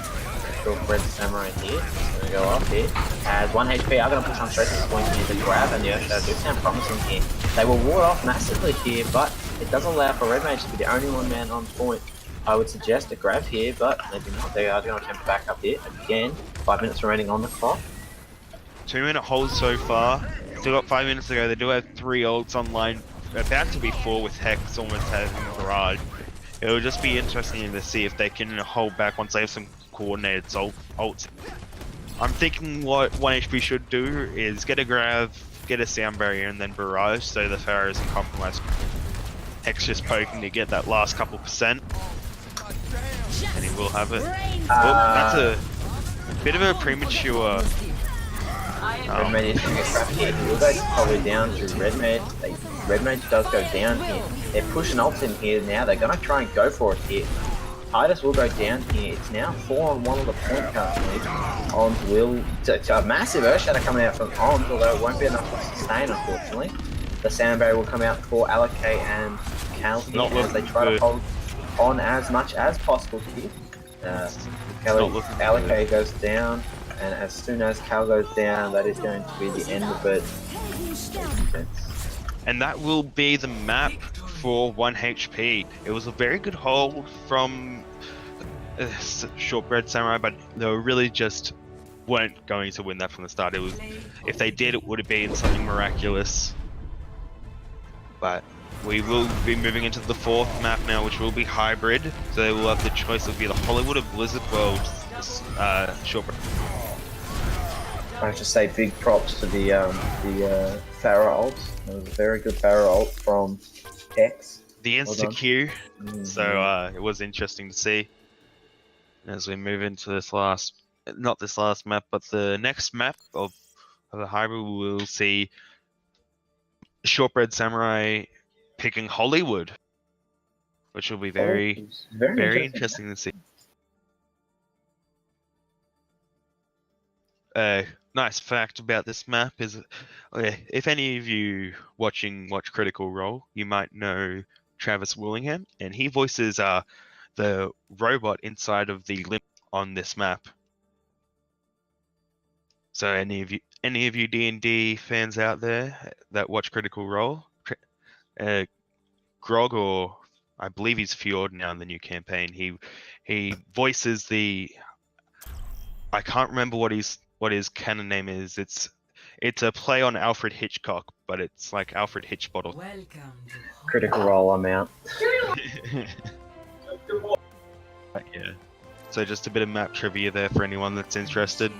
Shortbread Samurai here. It's going to go off here. As 1 HP are going to push on straight to this point here. The grab and the Earthshadow do sound promising here. They will ward off massively here, but it does allow for Redmage to be the only one man on point. I would suggest a grab here, but maybe not. They are going to attempt to back up here. Again, 5 minutes remaining on the clock. 2-minute hold so far. Still got 5 minutes to go. They do have 3 ults online. About to be 4 with Hex almost having a barrage. It'll just be interesting to see if they can hold back once they have some coordinated ults. I'm thinking what 1 HP should do is get a grab, get a sound barrier, and then barrage so the Pharaoh isn't compromised. Hex just poking to get that last couple percent. And he will have it. That's a bit of a premature. Redmage is going to get trapped here. He will go probably down to Redmage. Redmage does go down here. They're pushing ults in here now. They're going to try and go for it here. Titus will go down here. It's now 4 on 1 of the point currently. Ons will... It's a massive Earthshadow coming out from Ons, although it won't be enough to sustain, unfortunately. The sound barrier will come out for Alake and Cal here as they try to hold on as much as possible here. Alake goes down, and as soon as Cal goes down, that is going to be the end of it. And that will be the map for 1 HP. It was a very good hold from Shortbread Samurai, but they were really just weren't going to win that from the start. It was, if they did, it would have been something miraculous. But we will be moving into the 4th map now, which will be hybrid. So they will have the choice of either Hollywood or Blizzard World. Shortbread. I have to say big props to the Pharah ult. It was a very good Pharah ult from Hex. The insta-Q. So it was interesting to see. As we move into this last, not this last map, but the next map of the hybrid, we will see Shortbread Samurai picking Hollywood, which will be very interesting to see. Nice fact about this map is, if any of you watch Critical Role, you might know Travis Willingham, and he voices the robot inside of the limb on this map. So any of you D&D fans out there that watch Critical Role, Grog, or I believe he's Fjord now in the new campaign, he voices the, I can't remember what his canon name is. It's a play on Alfred Hitchcock, but it's like Alfred Hitchbottle. Critical Role, I'm out. Yeah. So just a bit of map trivia there for anyone that's interested.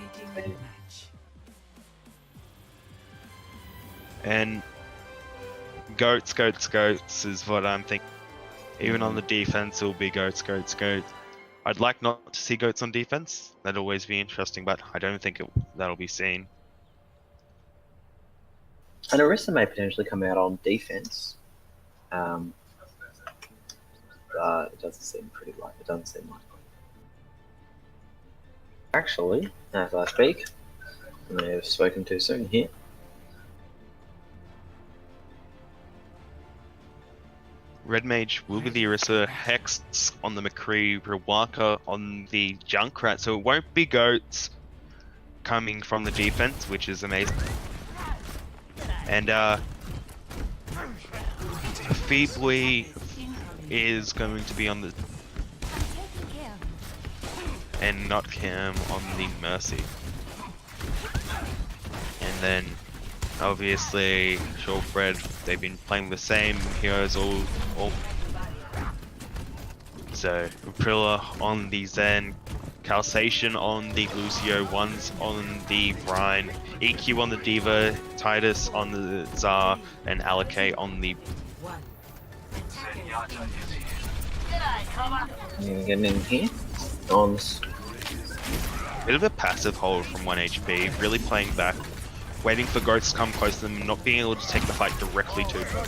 And goats is what I'm thinking. Even on the defense, it'll be goats. I'd like not to see goats on defense. That'd always be interesting, but I don't think that'll be seen. And Orisa may potentially come out on defense. It doesn't seem pretty likely. It doesn't seem likely. Actually, as I speak, I may have spoken too soon here. Red Mage will be the Orisa, Hex on the McCree, Rawaka on the Junkrat, so it won't be goats coming from the defense, which is amazing. And Feebly is going to be on the and not Cam on the Mercy. And then obviously Shortbread, they've been playing the same heroes all so Aprilla on the Zen, Calsation on the Lucio, one's on the Brine, EQ on the Diva, Titus on the Tsar, and Alakay on the Getting in here. On. bit of a passive hold from OneHP, really playing back, waiting for ghosts to come close to them and not being able to take the fight directly to them.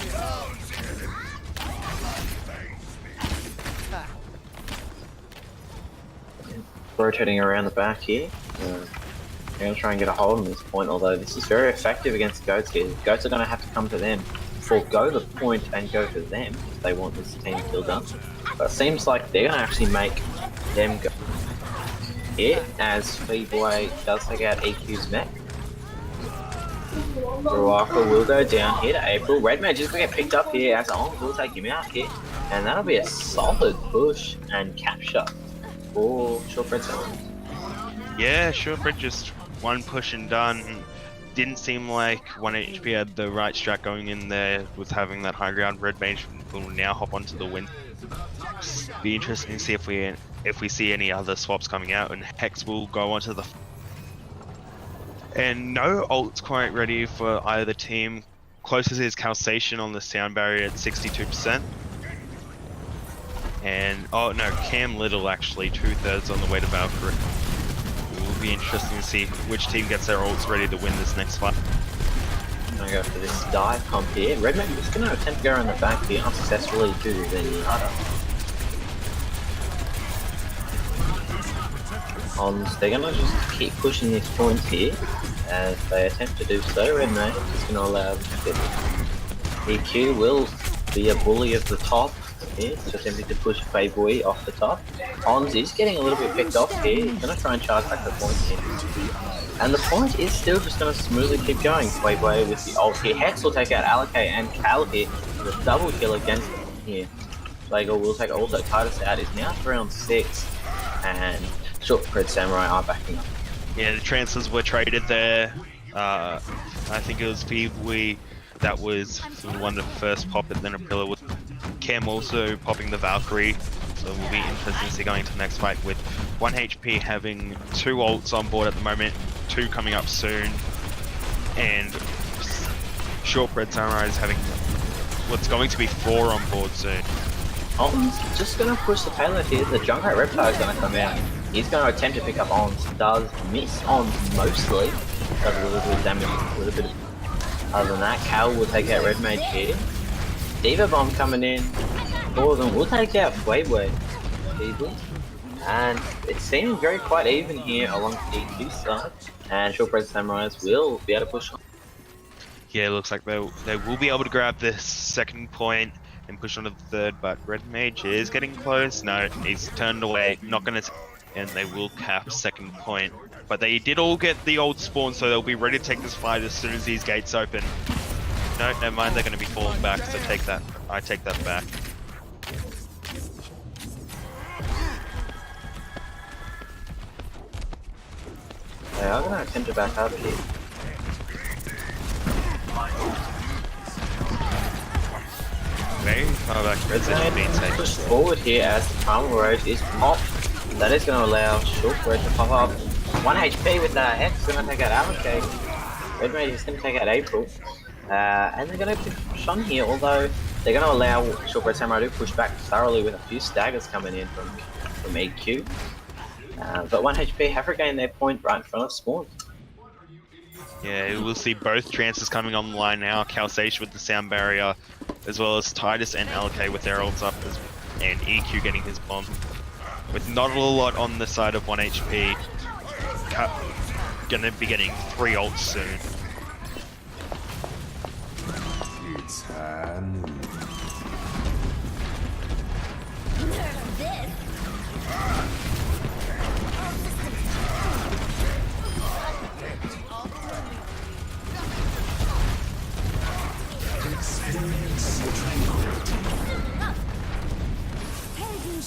Rotating around the back here. They're going to try and get a hold on this point, although this is very effective against goats here. Goats are going to have to come to them, forego the point and go for them if they want this team kill done. But it seems like they're going to actually make them go here, as Feeboy does take out EQ's mech. Ruaka will go down here to April. Red Mage is going to get picked up here as On will take him out here. And that'll be a solid push and capture for Shortbread Summons. Yeah, Shortbread just one push and done. Didn't seem like OneHP had the right strat going in there with having that high ground. Red Mage will now hop onto the win. Be interesting to see if we see any other swaps coming out, and Hex will go onto the and no ults quite ready for either team. Closest is Calsation on the sound barrier at 62%. And oh no, Cam Little actually 2/3 on the way to Valkyrie. It will be interesting to see which team gets their ults ready to win this next fight. I'm gonna go for this dive pump here. Red Mage is gonna attempt to go around the back here unsuccessfully to the Yada. They're gonna just keep pushing these points here as they attempt to do so. Red Mage is gonna allow them to get EQ will be a bully of the top here, so attempting to push Fayboy off the top. Ons is getting a little bit picked off here. He's gonna try and charge back the point here. And the point is still just gonna smoothly keep going. Fayboy with the ult here. Hex will take out Alakay and Cal here with a double kill against him here. Flagel will take also Titus out. Is now round 6 and Shortbread Samurai are backing up. Yeah, the transfers were traded there. I think it was Feebly that was the one that first popped it, then Aprilla was Cam also popping the Valkyrie. So it will be interesting to see going to the next fight with OneHP having 2 ults on board at the moment, 2 coming up soon, and Shortbread Samurai is having what's going to be 4 on board soon. Ons just gonna push the payload here. The Junkrat Reptile is gonna come out. He's gonna attempt to pick up Ons. Does miss Ons mostly. Does a little bit of damage, a little bit of... Other than that, Cal will take out Red Mage here. Diva Bomb coming in. 4 of them will take out Fwayboy. And it's seeming very quite even here along the EQ side. And Shortbread Samurais will be able to push on. Yeah, it looks like they will be able to grab this second point and push on to the third, but Red Mage is getting close. No, he's turned away, not gonna and they will cap second point. But they did all get the old spawn, so they'll be ready to take this fight as soon as these gates open. No, never mind, they're gonna be falling back, so I take that back. They are gonna attempt to back up here. Very far back. Red Mage pushed forward here as the Primal Rage is popped. That is going to allow Shortbread to pop up. 1 HP with that Hex, going to take out Alakay. Red Mage is going to take out April. And they're going to push on here, although they're going to allow Shortbread Samurai to push back thoroughly with a few staggers coming in from EQ. But 1 HP have regained their point right in front of spawn. Yeah, we'll see both transfers coming online now. Calsation with the sound barrier, as well as Titus and Alakay with their ults up, and EQ getting his bomb. With not a lot on the side of 1 HP, gonna be getting 3 ults soon.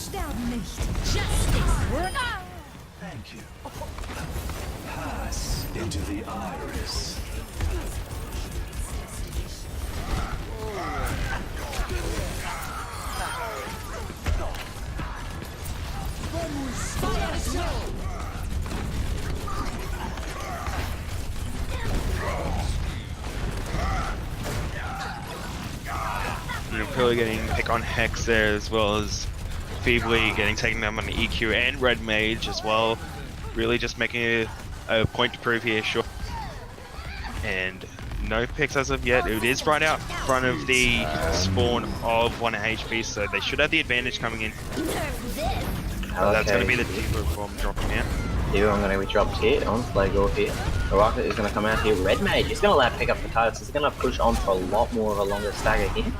sterben nicht. Justice. Thank you. Pass into the iris. You're probably getting pick on Hex there, as well as feebly getting taken down on the EQ and Red Mage as well. Really just making a point to prove here, sure. And no picks as of yet. It is right out front of the spawn of OneHP, so they should have the advantage coming in. That's going to be the Diva bomb dropping out. Here I'm going to be dropped here on Flagor here. The Rocket is going to come out here. Red Mage is going to allow pick up the titles. He's going to push on for a lot more of a longer stagger here.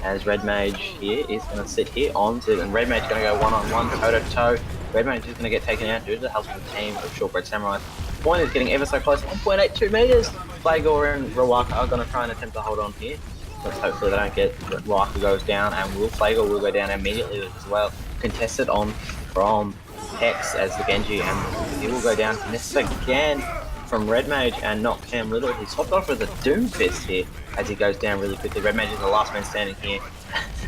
As Red Mage here is going to sit here on to, and Red Mage is going to go one-on-one, toe-to-toe. Red Mage is going to get taken out due to the help of the team of Shortbread Samurai. Point is getting ever so close, 1.82 meters. Flagor and Rawaka are going to try and attempt to hold on here. Let's hopefully they don't get Rawaka goes down, and Flagor will go down immediately as well. Contested on from Hex as the Genji, and he will go down. Missed again from Red Mage and not Cam Little. He's hopped off with a Doom Fist here as he goes down really quickly. Red Mage is the last man standing here.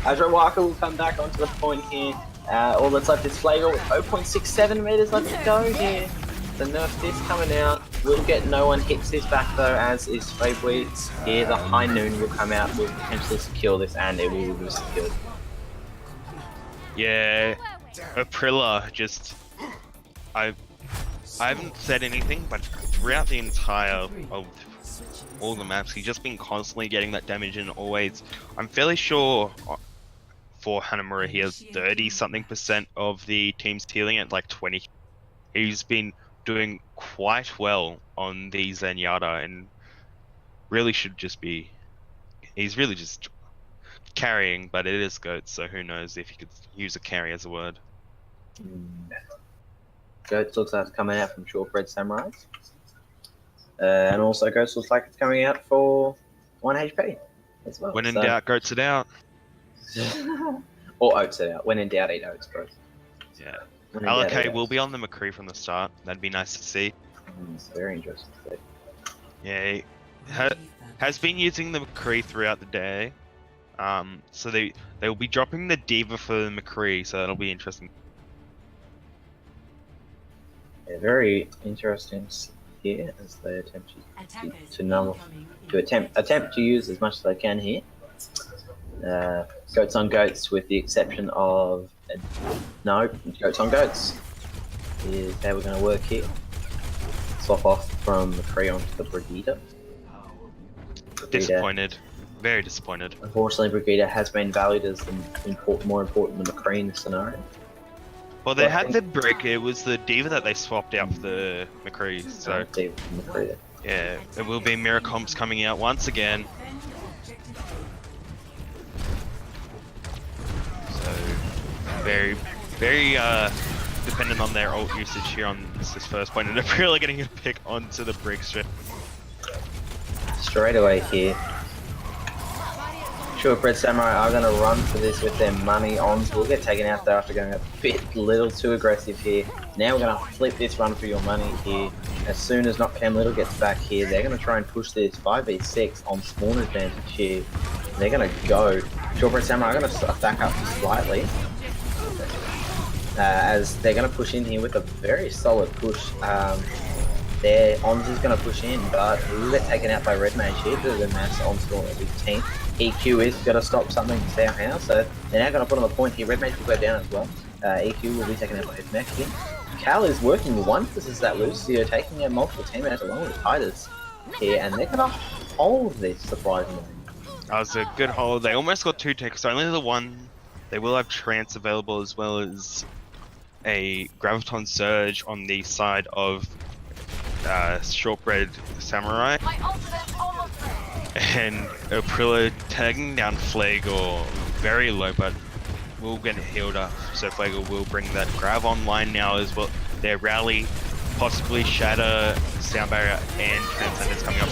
As Rawaka will come back onto the point here. All that's left is Flagor with 0.67 meters left to go here. The nerf disc coming out. Will get no one hits this back though, as is Shortbread here. The High Noon will come out, will potentially secure this, and it will be secured. Yeah, Aprilla just... I haven't said anything, but throughout the entire of all the maps, he's just been constantly getting that damage in always. I'm fairly sure for Hanamura he has 30-something% of the team's healing at like 20. He's been doing quite well on the Zenyatta and really should just be... He's really just carrying, but it is Goats, so who knows if he could use a carry as a word. Goats looks like it's coming out from Shortbread Samurai. And also Goats looks like it's coming out for OneHP as well. When in doubt, Goats it out. Or Oats it out. When in doubt, eat Oats, bro. Yeah. LK will be on the McCree from the start. That'd be nice to see. It's very interesting to see. Yeah, he has been using the McCree throughout the day. So they will be dropping the Diva for the McCree, so that'll be interesting. Yeah, very interesting here as they attempt to use as much as they can here. Goats on Goats, with the exception of no Goats on Goats is how we're going to work here. Swap off from McCree onto the Brigida. Disappointed, very disappointed. Unfortunately, Brigida has been valued as more important than McCree in this scenario. Well, they had the brick. It was the Diva that they swapped out for the McCree. So yeah, it will be mirror comps coming out once again. So very dependent on their ult usage here on this first point, and they're really getting a pick onto the brick straight away here. Shortbread Samurai are going to run for this with their money on, so we'll get taken out there after going a little too aggressive here. Now we're going to flip this run for your money here. As soon as not Cam Little gets back here, they're going to try and push this 5v6 on spawn advantage here. They're going to go. Shortbread Samurai are going to back up slightly. As they're going to push in here with a very solid push. Their Ons is going to push in, but we'll get taken out by Red Mage here due to the mass onslaught of his team. EQ is going to stop something somehow, so they're now going to put on the point here. Red Mage will go down as well. EQ will be taken out by his mech here. Cal is working once as that Lucio, taking out multiple teammates along with Titus here, and they're going to hold this surprisingly. That was a good hold. They almost got two takes, only the one. They will have Trance available as well as a Graviton Surge on the side of Shortbread Samurai. And Aprilla tagging down Flagor very low, but will get healed up. So Flagor will bring that Grav online now as well. Their rally, possibly Shatter, Sound Barrier, and Transcendence coming up.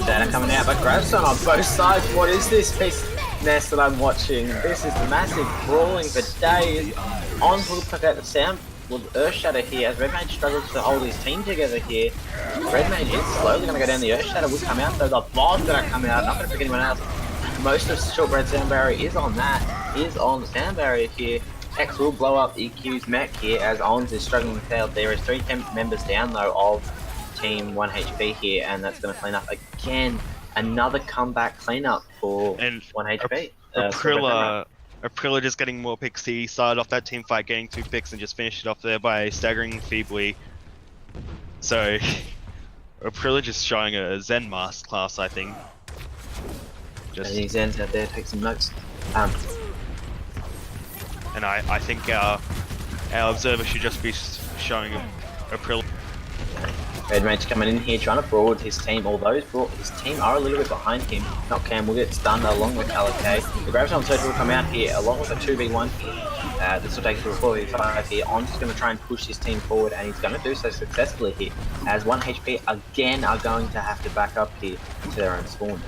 Shatter coming out, but Grav's on both sides. What is this piece mess that I'm watching? This is massive brawling for days. On will pick out the sound with Earth Shatter here as Red Mage struggles to hold his team together here. Red Mage is slowly going to go down. The Earth Shatter will come out though. The ball's going to come out. Not going to pick anyone else. Most of Shortbread Sound Barrier is on that. Is on the Sound Barrier here. X will blow up EQ's mech here as Ons is struggling with tail. There is 3 members down though of Team 1HP here, and that's going to clean up again. Another comeback cleanup for And 1HP. Aprilla just getting more picks. He started off that team fight getting 2 picks and just finished it off there by staggering feebly. So Aprilla just showing a Zen masterclass, I think. Just any Zens out there, take some notes. And I think our observer should just be showing Aprilla. Red Mage coming in here trying to broad his team, although his team are a little bit behind him. Not Cam will get stunned along with Alakay. The Graviton Surge will come out here along with a 2v1 here. This will take to a 4v5 here. On just going to try and push his team forward, and he's going to do so successfully here, as 1HP again are going to have to back up here to their own spawn.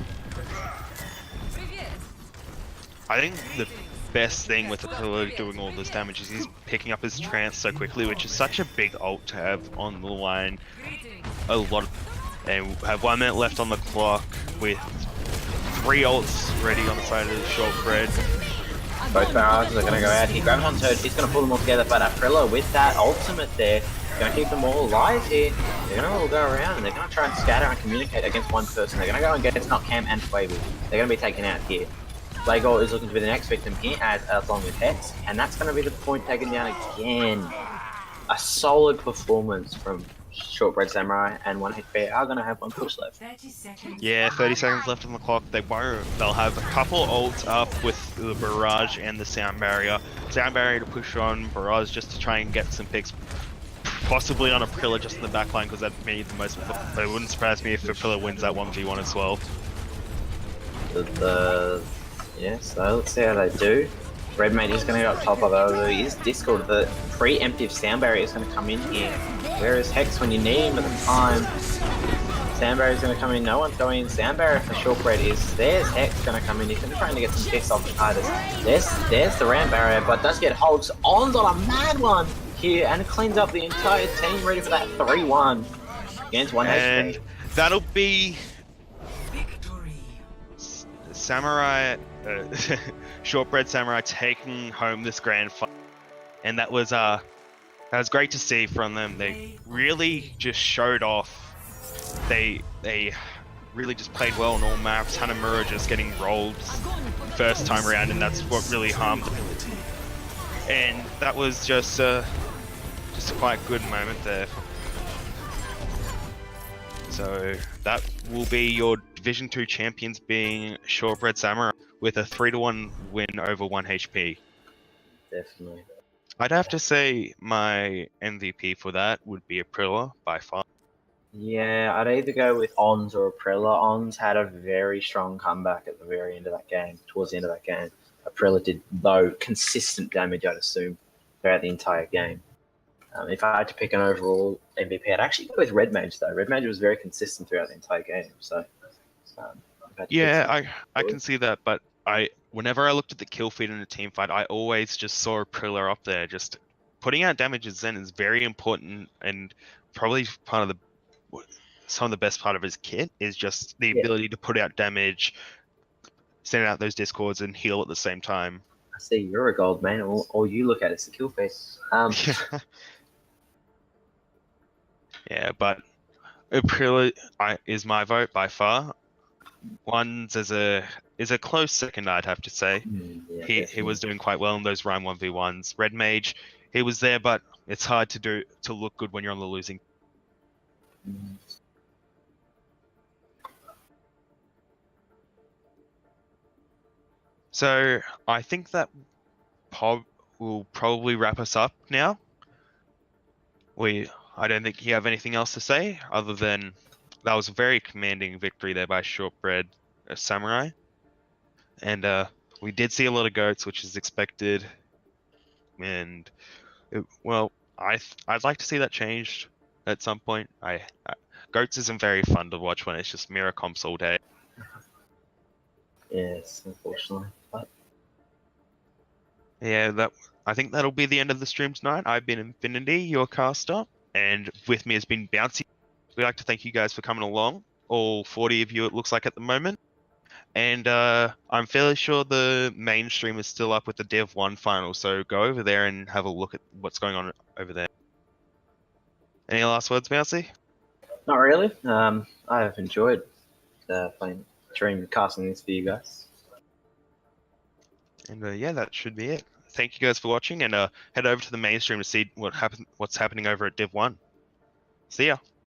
I think the best thing with Aprilla doing all this damage is he's picking up his trance so quickly, which is such a big ult to have on the line. A lot of, and we have 1 minute left on the clock with 3 ults ready on the side of the Shortbread. Both barrages are going to go out here. Graviton Surge, he's going to pull them all together, but Aprilla with that ultimate there, going to keep them all alive here. They're going to all go around and they're going to try and scatter and communicate against one person. They're going to go and get Not Cam and Quavo. They're going to be taken out here. Playgore is looking to be the next victim here, as along with Hex, and that's going to be the point taken down again. A solid performance from Shortbread Samurai, and 1HP are going to have 1 push left. 30 seconds. Yeah, 30 seconds left on the clock. They won't. They'll have a couple ults up with the Barrage and the Sound Barrier. Sound Barrier to push on, Barrage just to try and get some picks. Possibly on Aprilla just in the backline, because that'd be the most. It wouldn't surprise me if Aprilla wins that 1v1 as well. Yeah, so let's see how they do. Red Mage is going to go up top of it. He is Discord. The preemptive Sound Barrier is going to come in here. Where is Hex when you need him at the time? Sound Barrier is going to come in. No one's going in. Sound Barrier for Shortbread is. There's Hex going to come in. He's going to try to get some kicks off the Titus. There's the Ram Barrier, but does get holds on a mad one here and cleans up the entire team, ready for that 3-1 against 1HP. And that'll be Samurai, Shortbread Samurai taking home this grand final, and that was great to see from them. They really just showed off. They really just played well on all maps. Hanamura just getting rolled first time around, and that's what really harmed them. And that was just a quite good moment there. So that will be your Division 2 champions being Shortbread Samurai with a 3-1 win over 1HP. Definitely. I'd have to say my MVP for that would be Aprilla by far. Yeah, I'd either go with Ons or Aprilla. Ons had a very strong comeback at the very end of that game, towards the end of that game. Aprilla did, though, consistent damage, I'd assume, throughout the entire game. If I had to pick an overall MVP, I'd actually go with Red Mage, though. Red Mage was very consistent throughout the entire game, so... yeah, I can see that, but whenever I looked at the kill feed in a team fight, I always just saw Aprilla up there. Just putting out damage as Zen is very important, and probably some of the best part of his kit is just the ability to put out damage, send out those discords, and heal at the same time. I see you're a gold man. All you look at is the kill feed. Yeah, but Aprilla is my vote by far. One's is a close second, I'd have to say. Yeah, he was doing quite well in those Rhyme 1v1s. Red Mage, he was there, but it's hard to look good when you're on the losing. So I think that will probably wrap us up now. I don't think you have anything else to say other than that was a very commanding victory there by Shortbread Samurai. And we did see a lot of goats, which is expected. And I'd like to see that changed at some point. Goats isn't very fun to watch when it's just mirror comps all day. Yes, unfortunately. But... yeah, I think that'll be the end of the stream tonight. I've been Infinity, your caster, and with me has been Bouncy. We'd like to thank you guys for coming along. All 40 of you, it looks like at the moment. And I'm fairly sure the main stream is still up with the Dev 1 final, so go over there and have a look at what's going on over there. Any last words, Bouncy? Not really. I've enjoyed playing stream casting this for you guys. And yeah, that should be it. Thank you guys for watching, and head over to the main stream to see what's happening over at Dev 1. See ya.